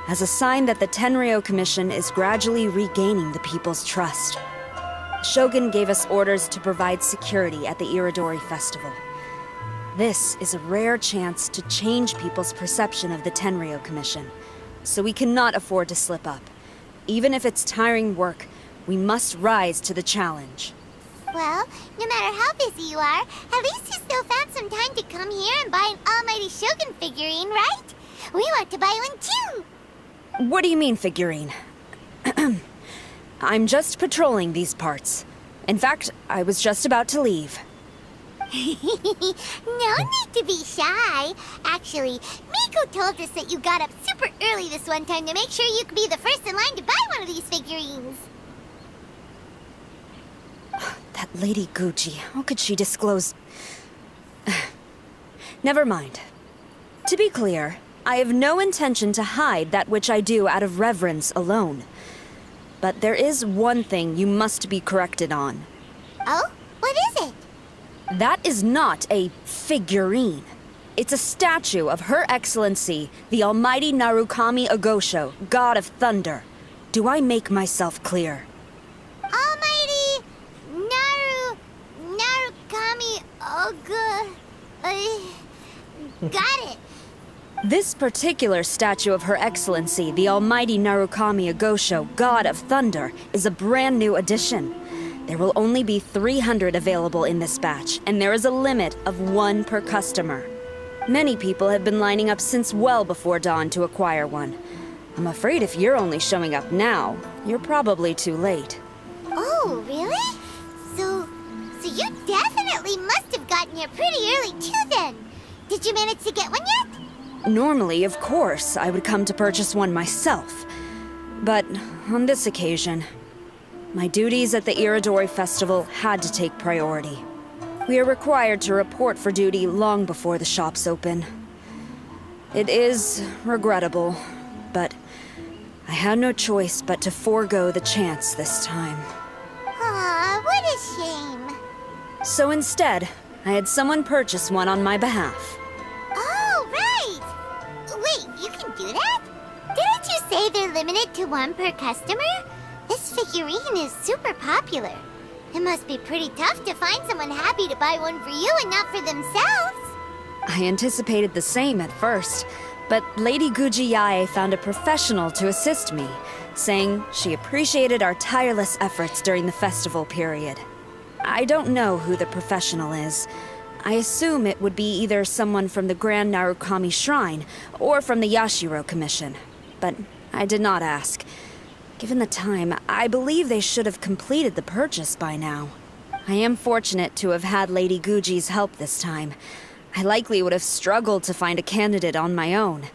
as a sign that the Tenryo Commission is gradually regaining the people's trust. Shogun gave us orders to provide security at the Irodori Festival. This is a rare chance to change people's perception of the Tenryo Commission, so we cannot afford to slip up. Even if it's tiring work, we must rise to the challenge. Well, no matter how busy you are, at least you still found some time to come here and buy an almighty Shogun figurine, right? We want to buy one too! What do you mean, figurine? I'm just patrolling these parts. In fact, I was just about to leave. No need to be shy. Actually, Miko told us that you got up super early this one time to make sure you could be the first in line to buy one of these figurines. Lady Gucci, how could she disclose... Never mind. To be clear, I have no intention to hide that which I do out of reverence alone. But there is one thing you must be corrected on. Oh? What is it? That is not a figurine. It's a statue of Her Excellency, the Almighty Narukami Agosho, God of Thunder. Do I make myself clear? Almighty Narukami Oga... got it. This particular statue of Her Excellency, the Almighty Narukami Agosho, God of Thunder, is a brand new addition. There will only be 300 available in this batch, and there is a limit of 1 per customer. Many people have been lining up since well before dawn to acquire one. I'm afraid if you're only showing up now, you're probably too late. Oh, really? So you definitely must have gotten here pretty early too then. Did you manage to get one yet? Normally, of course, I would come to purchase one myself. But on this occasion, my duties at the Iridori Festival had to take priority. We are required to report for duty long before the shops open. It is regrettable, but I had no choice but to forego the chance this time. Aw, what a shame. So instead, I had someone purchase one on my behalf. Oh, right! Wait, you can do that? Didn't you say they're limited to 1 per customer? This figurine is super popular. It must be pretty tough to find someone happy to buy one for you and not for themselves. I anticipated the same at first, but Lady Guji Yae found a professional to assist me, saying she appreciated our tireless efforts during the festival period. I don't know who the professional is. I assume it would be either someone from the Grand Narukami Shrine or from the Yashiro Commission, but I did not ask. Given the time, I believe they should have completed the purchase by now. I am fortunate to have had Lady Guji's help this time. I likely would have struggled to find a candidate on my own.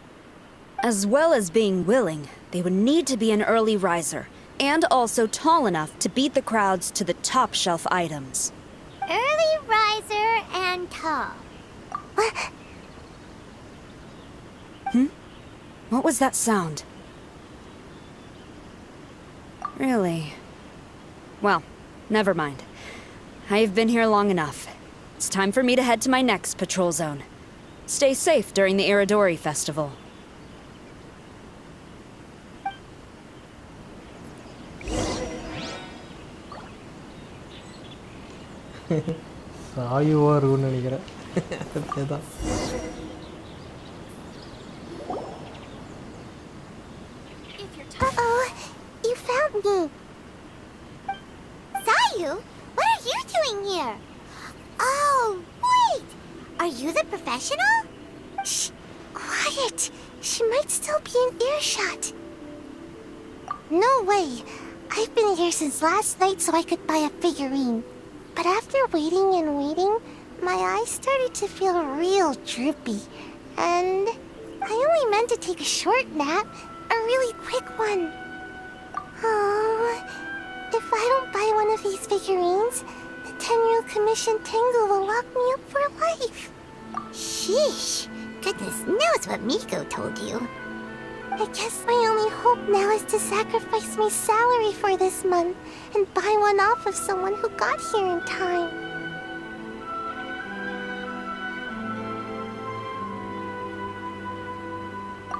As well as being willing, they would need to be an early riser, and also tall enough to beat the crowds to the top shelf items. Early riser and tall. What was that sound? Really? Well, never mind. I've been here long enough. It's time for me to head to my next patrol zone. Stay safe during the Iridori Festival. சாயுவா ரூன்னு நினைக்கிறேன். அதேதான். Uh-oh, you found me. Sayu, what are you doing here? Oh, wait! Are you the professional? Shh, quiet. She might still be in earshot. No way. I've been here since last night so I could buy a figurine. But after waiting and waiting, my eyes started to feel real droopy. And I only meant to take a short nap, a really quick one. Oh, if I don't buy one of these figurines, the 10-year commission Tengu will lock me up for life. Sheesh, goodness knows what Miko told you. I guess my only hope now is to sacrifice my salary for this month and buy one off of someone who got here in time.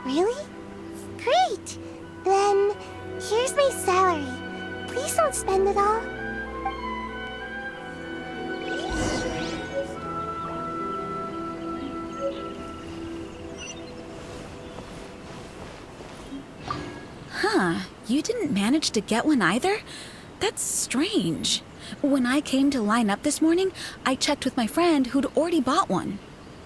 Really? Great! Then, here's my salary. Please don't spend it all. Huh, you didn't manage to get one either? That's strange. When I came to line up this morning, I checked with my friend who'd already bought one.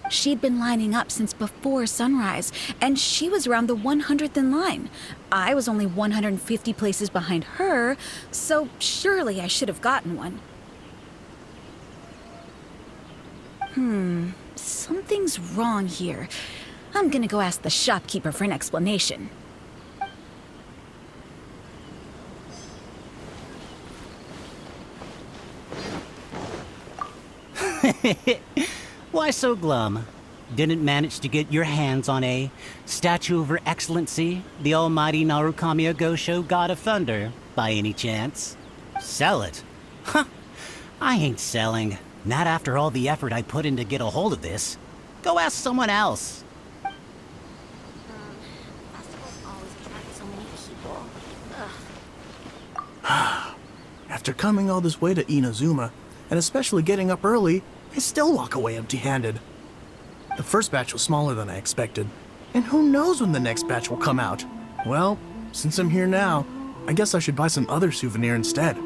She'd been lining up since before sunrise, and she was around the 100th in line. I was only 150 places behind her, so surely I should have gotten one. Something's wrong here. I'm gonna go ask the shopkeeper for an explanation. Why so glum? Didn't manage to get your hands on a statue of Her Excellency, the almighty Narukami Agosho, God of Thunder, by any chance? Sell it? Huh. I ain't selling. Not after all the effort I put in to get a hold of this. Go ask someone else. After coming all this way to Inazuma, and especially getting up early, I still walk away empty-handed. The first batch was smaller than I expected, and who knows when the next batch will come out. Well, since I'm here now, I guess I should buy some other souvenir instead.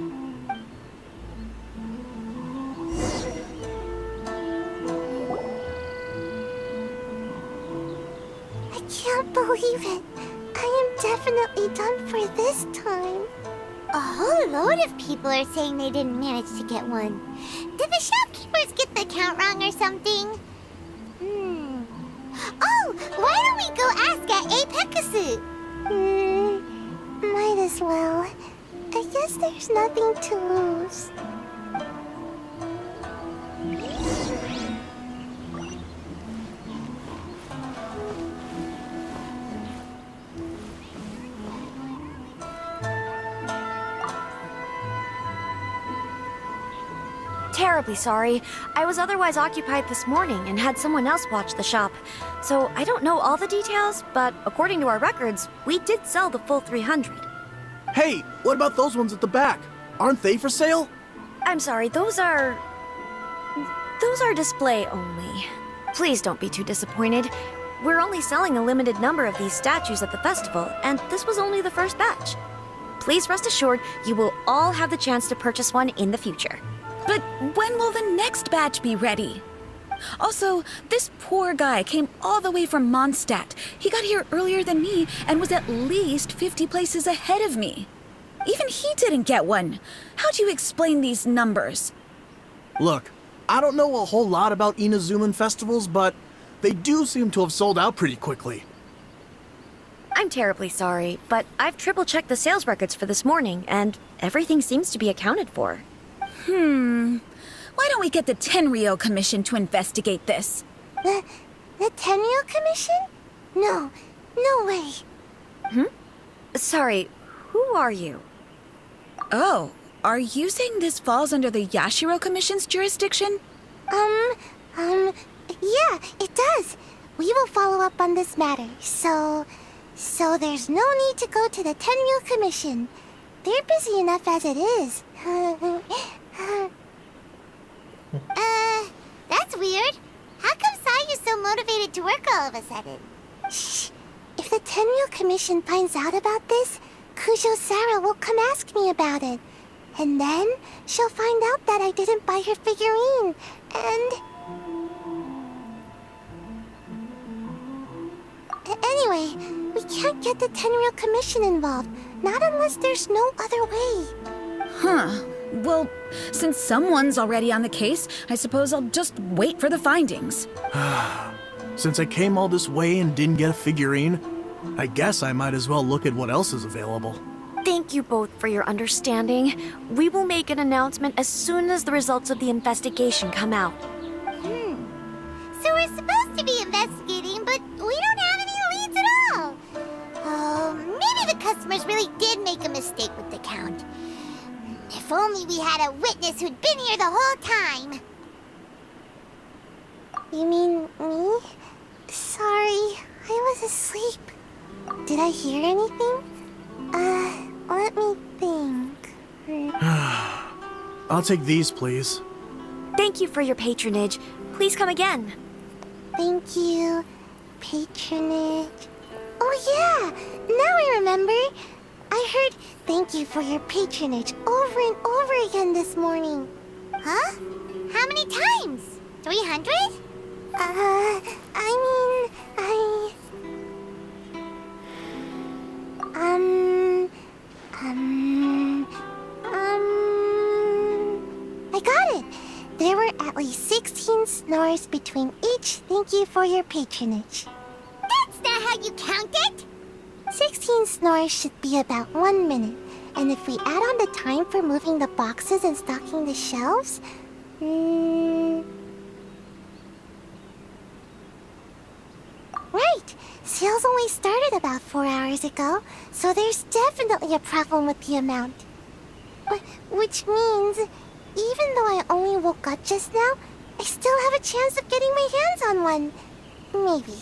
I can't believe it. I am definitely done for this time. A whole load of people are saying they didn't manage to get one. Did the shopkeepers get the count wrong or something? Oh, why don't we go ask at Apekasu? Might as well. I guess there's nothing to lose. Terribly sorry. I was otherwise occupied this morning and had someone else watch the shop. So I don't know all the details, but according to our records, we did sell the full 300. Hey, what about those ones at the back? Aren't they for sale? I'm sorry, those are display only. Please don't be too disappointed. We're only selling a limited number of these statues at the festival, and this was only the first batch. Please rest assured, you will all have the chance to purchase one in the future. But when will the next batch be ready? Also, this poor guy came all the way from Mondstadt. He got here earlier than me and was at least 50 places ahead of me. Even he didn't get one. How do you explain these numbers? Look, I don't know a whole lot about Inazuman festivals, but they do seem to have sold out pretty quickly. I'm terribly sorry, but I've triple-checked the sales records for this morning, and everything seems to be accounted for. Why don't we get the Tenryou Commission to investigate this? The Tenryou Commission? No way. Sorry, who are you? Oh, are you saying this falls under the Yashiro Commission's jurisdiction? Yeah, it does. We will follow up on this matter, so there's no need to go to the Tenryou Commission. They're busy enough as it is. That's weird. How come Sayu's so motivated to work all of a sudden? Shh. If the Tenryou Commission finds out about this, Kujo Sarah will come ask me about it. And then she'll find out that I didn't buy her figurine. And... Anyway, we can't get the Tenryou Commission involved. Not unless there's no other way. Well, since someone's already on the case, I suppose I'll just wait for the findings. Since I came all this way and didn't get a figurine, I guess I might as well look at what else is available. Thank you both for your understanding. We will make an announcement as soon as the results of the investigation come out. So we're supposed to be investigating, but we don't have any leads at all. Oh, maybe the customers really did make a mistake with the count. If only we had a witness who'd been here the whole time. You mean me? Sorry, I was asleep. Did I hear anything? Let me think. I'll take these, please. Thank you for your patronage. Please come again. Thank you. Patronage. Oh yeah, now I remember. I heard thank you for your patronage over and over again this morning. Huh? How many times? 300? I got it. There were at least 16 snores between each thank you for your patronage. That's not how you count it! 16 snores should be about 1 minute. And if we add on the time for moving the boxes and stocking the shelves... Right. Sales only started about 4 hours ago, so there's definitely a problem with the amount. Which means, even though I only woke up just now, I still have a chance of getting my hands on one. Maybe.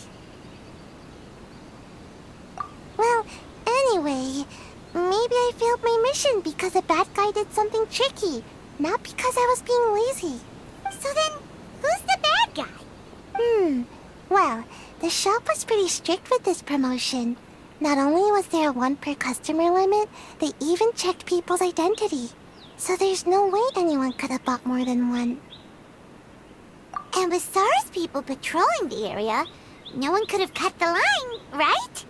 Well, anyway, maybe I failed my mission because a bad guy did something tricky, not because I was being lazy. So then, who's the bad guy? Well, the shop was pretty strict with this promotion. Not only was there a 1 per customer limit, they even checked people's identity. So there's no way anyone could have bought more than one. And with SARS people patrolling the area, no one could have cut the line, right?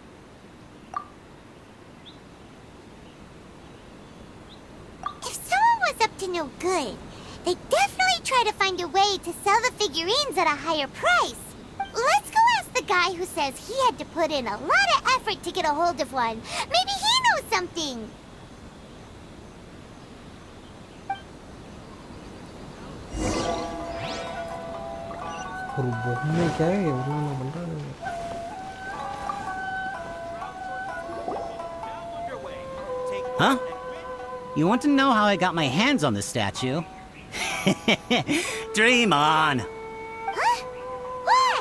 If someone was up to no good, they'd definitely try to find a way to sell the figurines at a higher price. Let's go ask the guy who says he had to put in a lot of effort to get a hold of one. Maybe he knows something. ஒரு பொம்மைக்காக எவ்வளோ பண்ணுறாங்க. Huh? You want to know how I got my hands on the statue? Dream on! Huh? Why?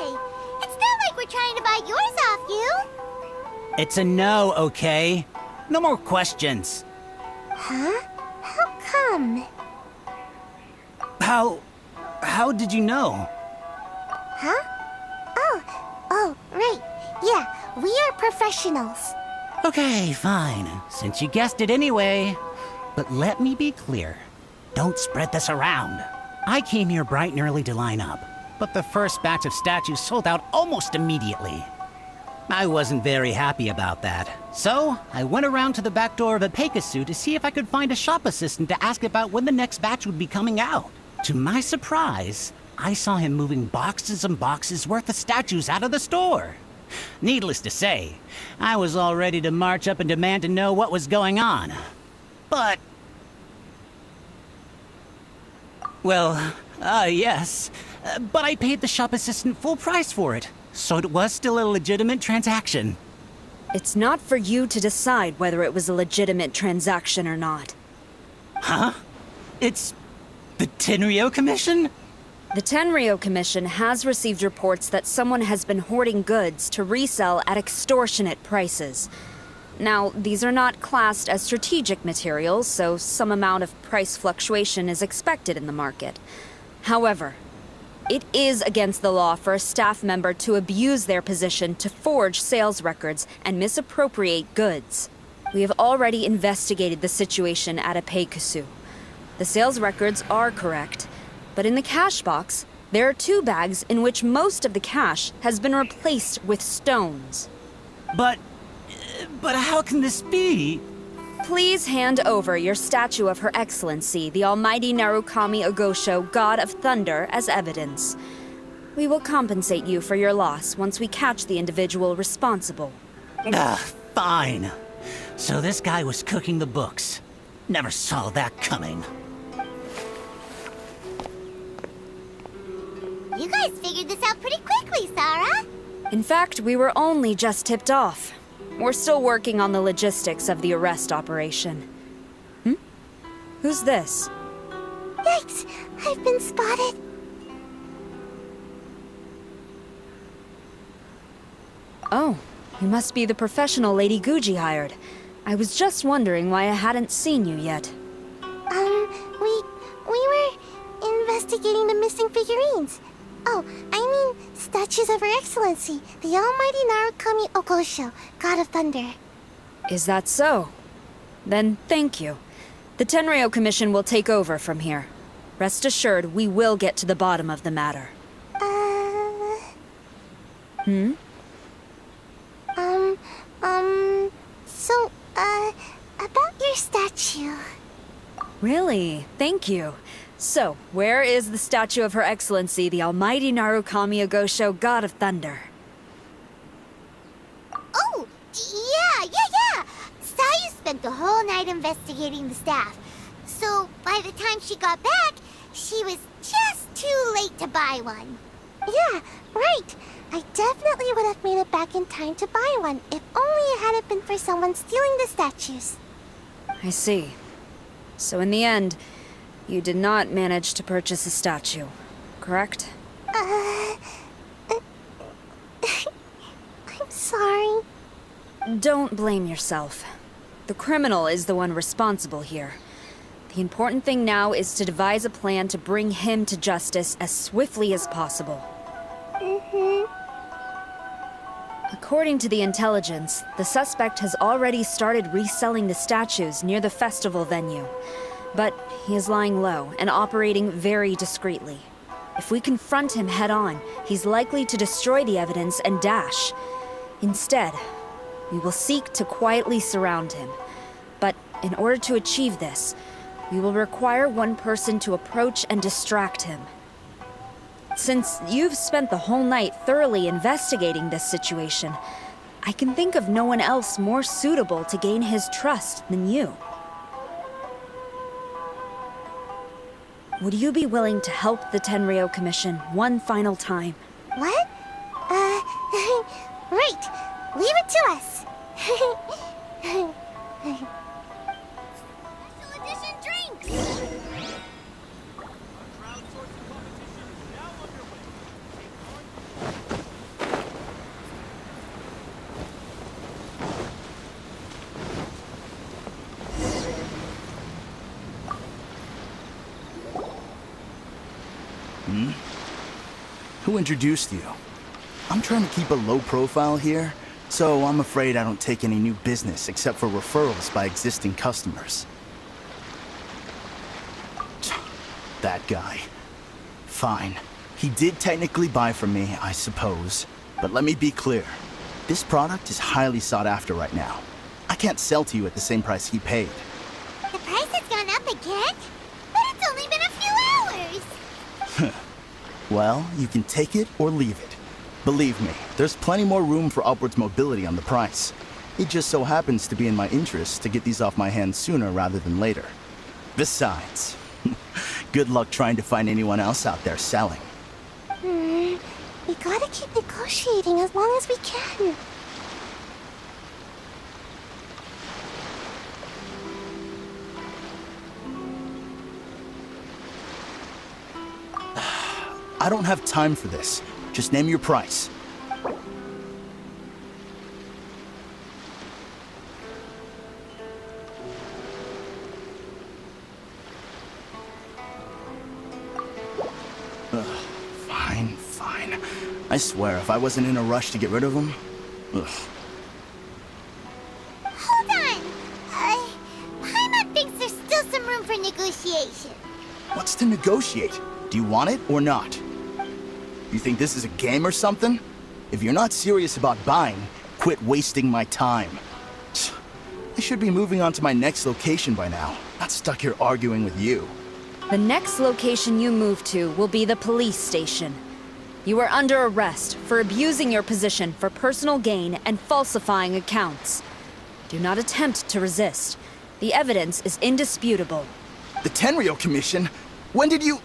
It's not like we're trying to buy yours off you. It's a no, okay? No more questions. Huh? How come? How did you know? Huh? Oh, right. Yeah, we are professionals. Okay, fine. Since you guessed it anyway. But let me be clear. Don't spread this around. I came here bright and early to line up, but the first batch of statues sold out almost immediately. I wasn't very happy about that. So, I went around to the back door of a Pegasus to see if I could find a shop assistant to ask about when the next batch would be coming out. To my surprise, I saw him moving boxes and boxes worth of statues out of the store. Needless to say, I was all ready to march up and demand to know what was going on. But... well, yes. But I paid the shop assistant full price for it, so it was still a legitimate transaction. It's not for you to decide whether it was a legitimate transaction or not. Huh? It's the Tenryo Commission? The Tenryo Commission has received reports that someone has been hoarding goods to resell at extortionate prices. Now, these are not classed as strategic materials, so some amount of price fluctuation is expected in the market. However, it is against the law for a staff member to abuse their position to forge sales records and misappropriate goods. We have already investigated the situation at Apeikusu. The sales records are correct, but in the cash box, there are 2 bags in which most of the cash has been replaced with stones. But how can this be? Please hand over your statue of Her Excellency, the Almighty Narukami Ogosho, God of Thunder, as evidence. We will compensate you for your loss once we catch the individual responsible. Fine. So this guy was cooking the books. Never saw that coming. You guys figured this out pretty quickly, Sarah. In fact, we were only just tipped off. We're still working on the logistics of the arrest operation. Who's this? Yikes! I've been spotted. Oh, you must be the professional Lady Guji hired. I was just wondering why I hadn't seen you yet. We were investigating the missing figurines. Oh, I mean, statues of Her Excellency, the Almighty Narukami Ogosho, God of Thunder. Is that so? Then thank you. The Tenryo Commission will take over from here. Rest assured, we will get to the bottom of the matter. So, about your statue. Really? Thank you. So, where is the statue of Her Excellency, the Almighty Narukami Ogosho, God of Thunder? Oh, yeah. Sayu spent the whole night investigating the staff. So, by the time she got back, she was just too late to buy one. Yeah, right. I definitely would have made it back in time to buy one, if only it hadn't been for someone stealing the statues. I see. So in the end, you did not manage to purchase a statue, correct? I'm sorry. Don't blame yourself. The criminal is the one responsible here. The important thing now is to devise a plan to bring him to justice as swiftly as possible. According to the intelligence, the suspect has already started reselling the statues near the festival venue. But he is lying low and operating very discreetly. If we confront him head-on, he's likely to destroy the evidence and dash. Instead, we will seek to quietly surround him. But in order to achieve this, we will require one person to approach and distract him. Since you've spent the whole night thoroughly investigating this situation, I can think of no one else more suitable to gain his trust than you. Would you be willing to help the Tenryou Commission one final time? What? Right. Leave it to us. Special edition drinks! Who introduced you? I'm trying to keep a low profile here, so I'm afraid I don't take any new business except for referrals by existing customers. That guy. Fine. He did technically buy from me, I suppose. But let me be clear. This product is highly sought after right now. I can't sell to you at the same price he paid. The price has gone up again? But it's only been a few hours! Well, you can take it or leave it. Believe me, there's plenty more room for upwards mobility on the price. It just so happens to be in my interest to get these off my hands sooner rather than later. Besides, good luck trying to find anyone else out there selling. We gotta keep negotiating as long as we can. I don't have time for this. Just name your price. Fine. I swear, if I wasn't in a rush to get rid of him... Ugh. Hold on! Paimon thinks there's still some room for negotiation. What's to negotiate? Do you want it or not? You think this is a game or something? If you're not serious about buying, quit wasting my time. I should be moving on to my next location by now, not stuck here arguing with you. The next location you move to will be the police station. You are under arrest for abusing your position for personal gain and falsifying accounts. Do not attempt to resist. The evidence is indisputable. The Tenryou Commission? When did you...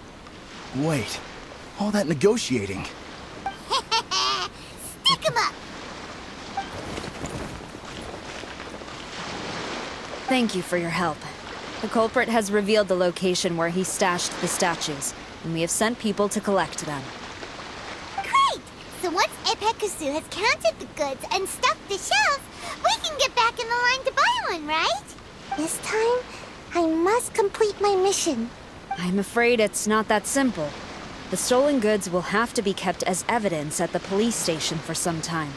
Wait, all that negotiating. Stick 'em up! Thank you for your help. The culprit has revealed the location where he stashed the statues, and we have sent people to collect them. Great! So once Epekusu has counted the goods and stuffed the shelves, we can get back in the line to buy one, right? This time, I must complete my mission. I'm afraid it's not that simple. The stolen goods will have to be kept as evidence at the police station for some time.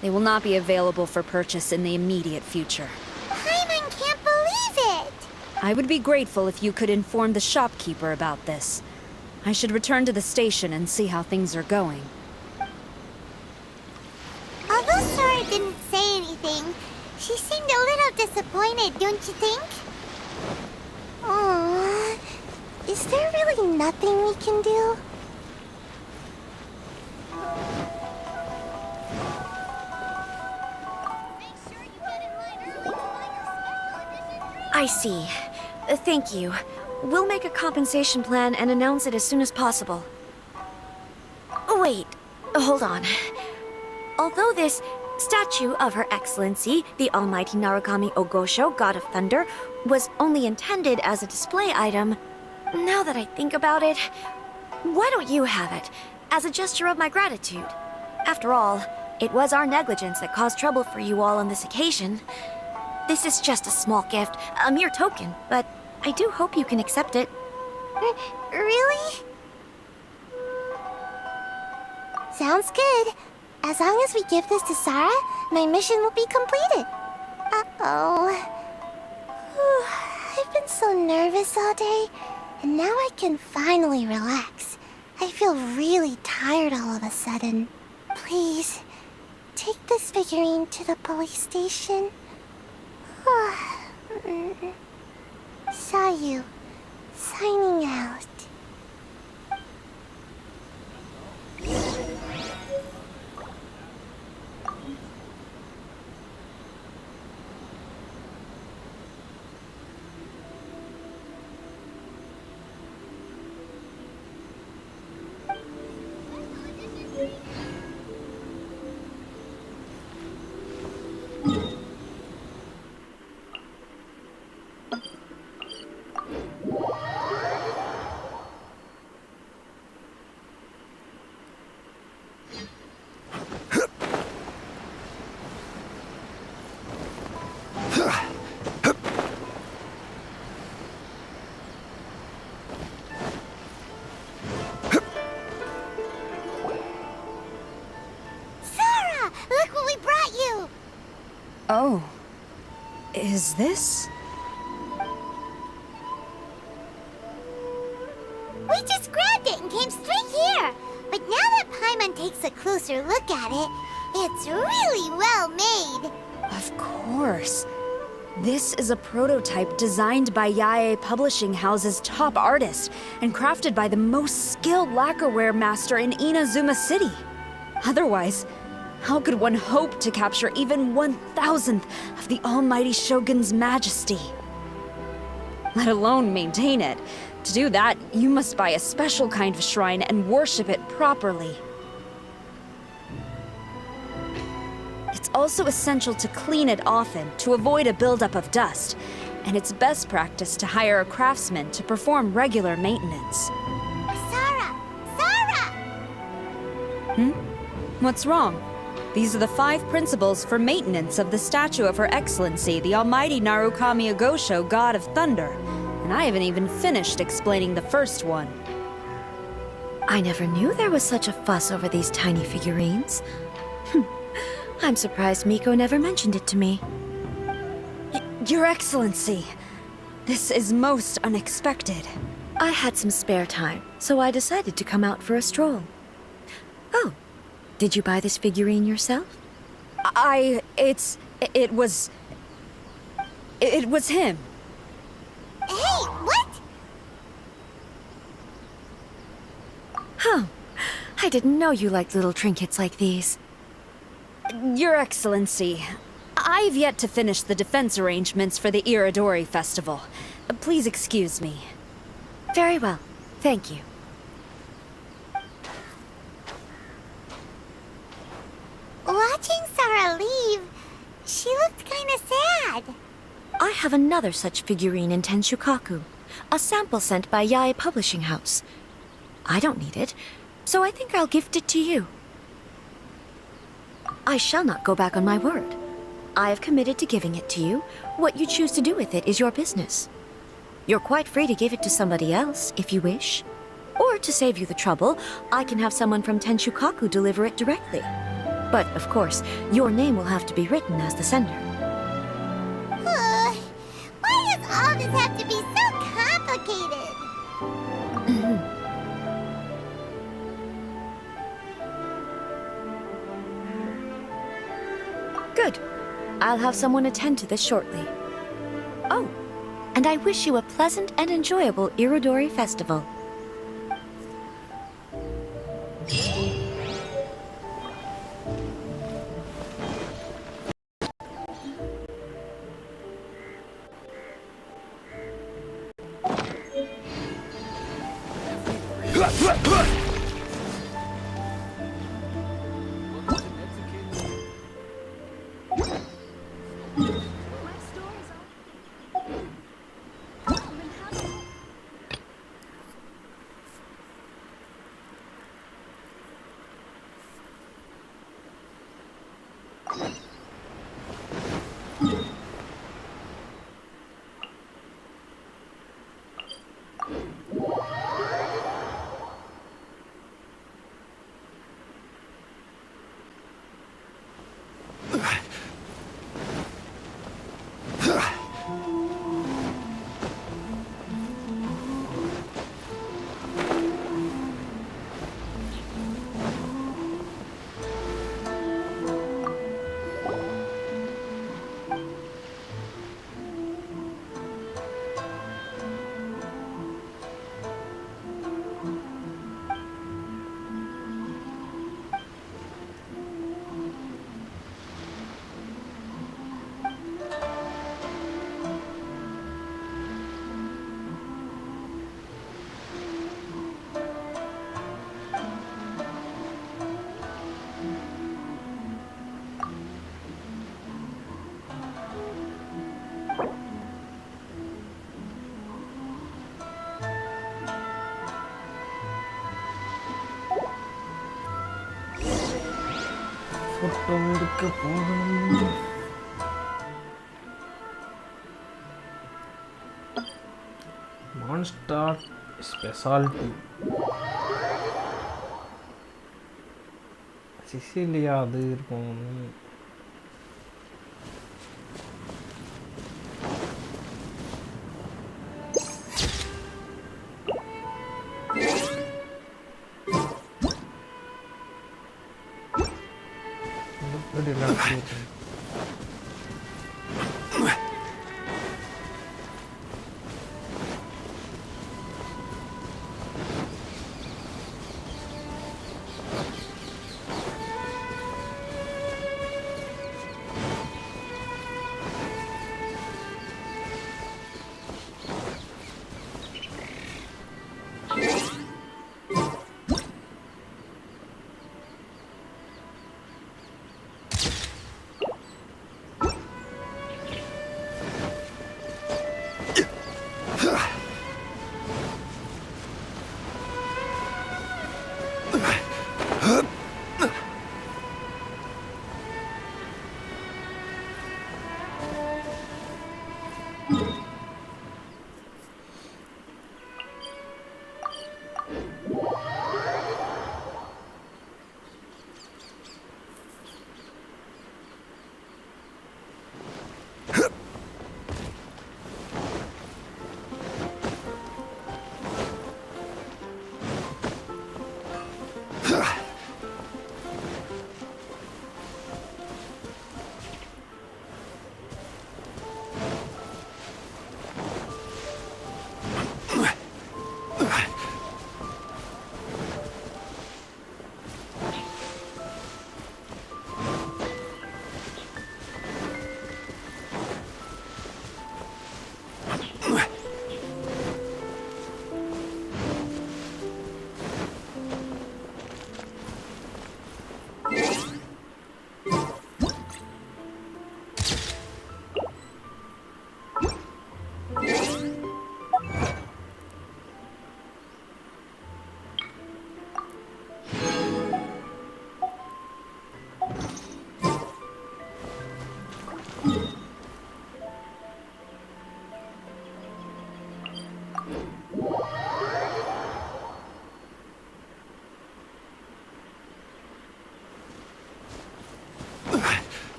They will not be available for purchase in the immediate future. Paimon can't believe it! I would be grateful if you could inform the shopkeeper about this. I should return to the station and see how things are going. Although Sora didn't say anything, she seemed a little disappointed, don't you think? Aww. Is there really nothing we can do? I see. Thank you. We'll make a compensation plan and announce it as soon as possible. Wait. Wait, hold on. Although this statue of Her Excellency, the Almighty Narukami Ogosho, God of Thunder, was only intended as a display item, now that I think about it, why don't you have it, as a gesture of my gratitude? After all, it was our negligence that caused trouble for you all on this occasion. This is just a small gift, a mere token, but I do hope you can accept it. Really? Sounds good. As long as we give this to Sarah, my mission will be completed. Uh-oh. I've been so nervous all day, and now I can finally relax. I feel really tired all of a sudden. Please, take this figurine to the police station. Sayu, signing out. Oh. Is this? We just grabbed it and came straight here. But now that Paimon takes a closer look at it, it's really well made. Of course. This is a prototype designed by Yae Publishing House's top artist and crafted by the most skilled lacquerware master in Inazuma City. Otherwise, how could one hope to capture even 1,000th of the Almighty Shogun's majesty? Let alone maintain it. To do that, you must buy a special kind of shrine and worship it properly. It's also essential to clean it often to avoid a buildup of dust, and it's best practice to hire a craftsman to perform regular maintenance. Sarah! Sarah! What's wrong? These are the 5 principles for maintenance of the statue of Her Excellency, the Almighty Narukami Ogosho, God of Thunder. And I haven't even finished explaining the first one. I never knew there was such a fuss over these tiny figurines. I'm surprised Miko never mentioned it to me. Your Excellency, this is most unexpected. I had some spare time, so I decided to come out for a stroll. Oh, did you buy this figurine yourself? It was him. Hey, what? Huh. I didn't know you liked little trinkets like these. Your Excellency, I've yet to finish the defense arrangements for the Iridori Festival. Please excuse me. Very well. Thank you. Watching Sarah leave, she looked kinda sad. I have another such figurine in Tenshukaku, a sample sent by Yae Publishing House. I don't need it, so I think I'll gift it to you. I shall not go back on my word. I have committed to giving it to you. What you choose to do with it is your business. You're quite free to give it to somebody else, if you wish. Or to save you the trouble, I can have someone from Tenshukaku deliver it directly. But, of course, your name will have to be written as the sender. Why does all this have to be so complicated? Good. I'll have someone attend to this shortly. Oh, and I wish you a pleasant and enjoyable Iridori Festival. ஊருக்கு போகணும். Monster speciality Cecilia அது இருக்கும்.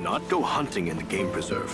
Not go hunting in the game preserve.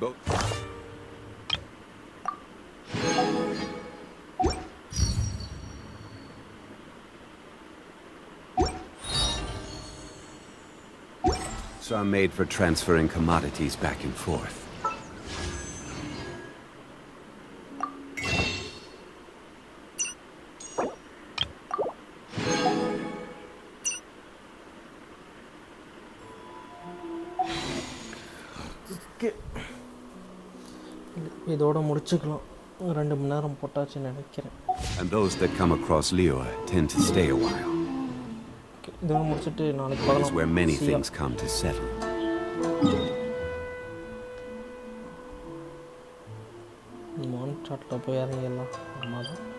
Boats are made for transferring commodities back and forth. இதோட முடிச்சுக்கலாம் 2 மணி நேரம் போட்டாச்சுன்னு நினைக்கிறேன். And those that come across Liyue tend to stay a while. இதோட முடிச்சிட்டு நாளைக்கு That is பார்க்கலாம். where many things come to settle. மான் சாட்டில் போய் இறங்கிடலாம். ஆமாம்.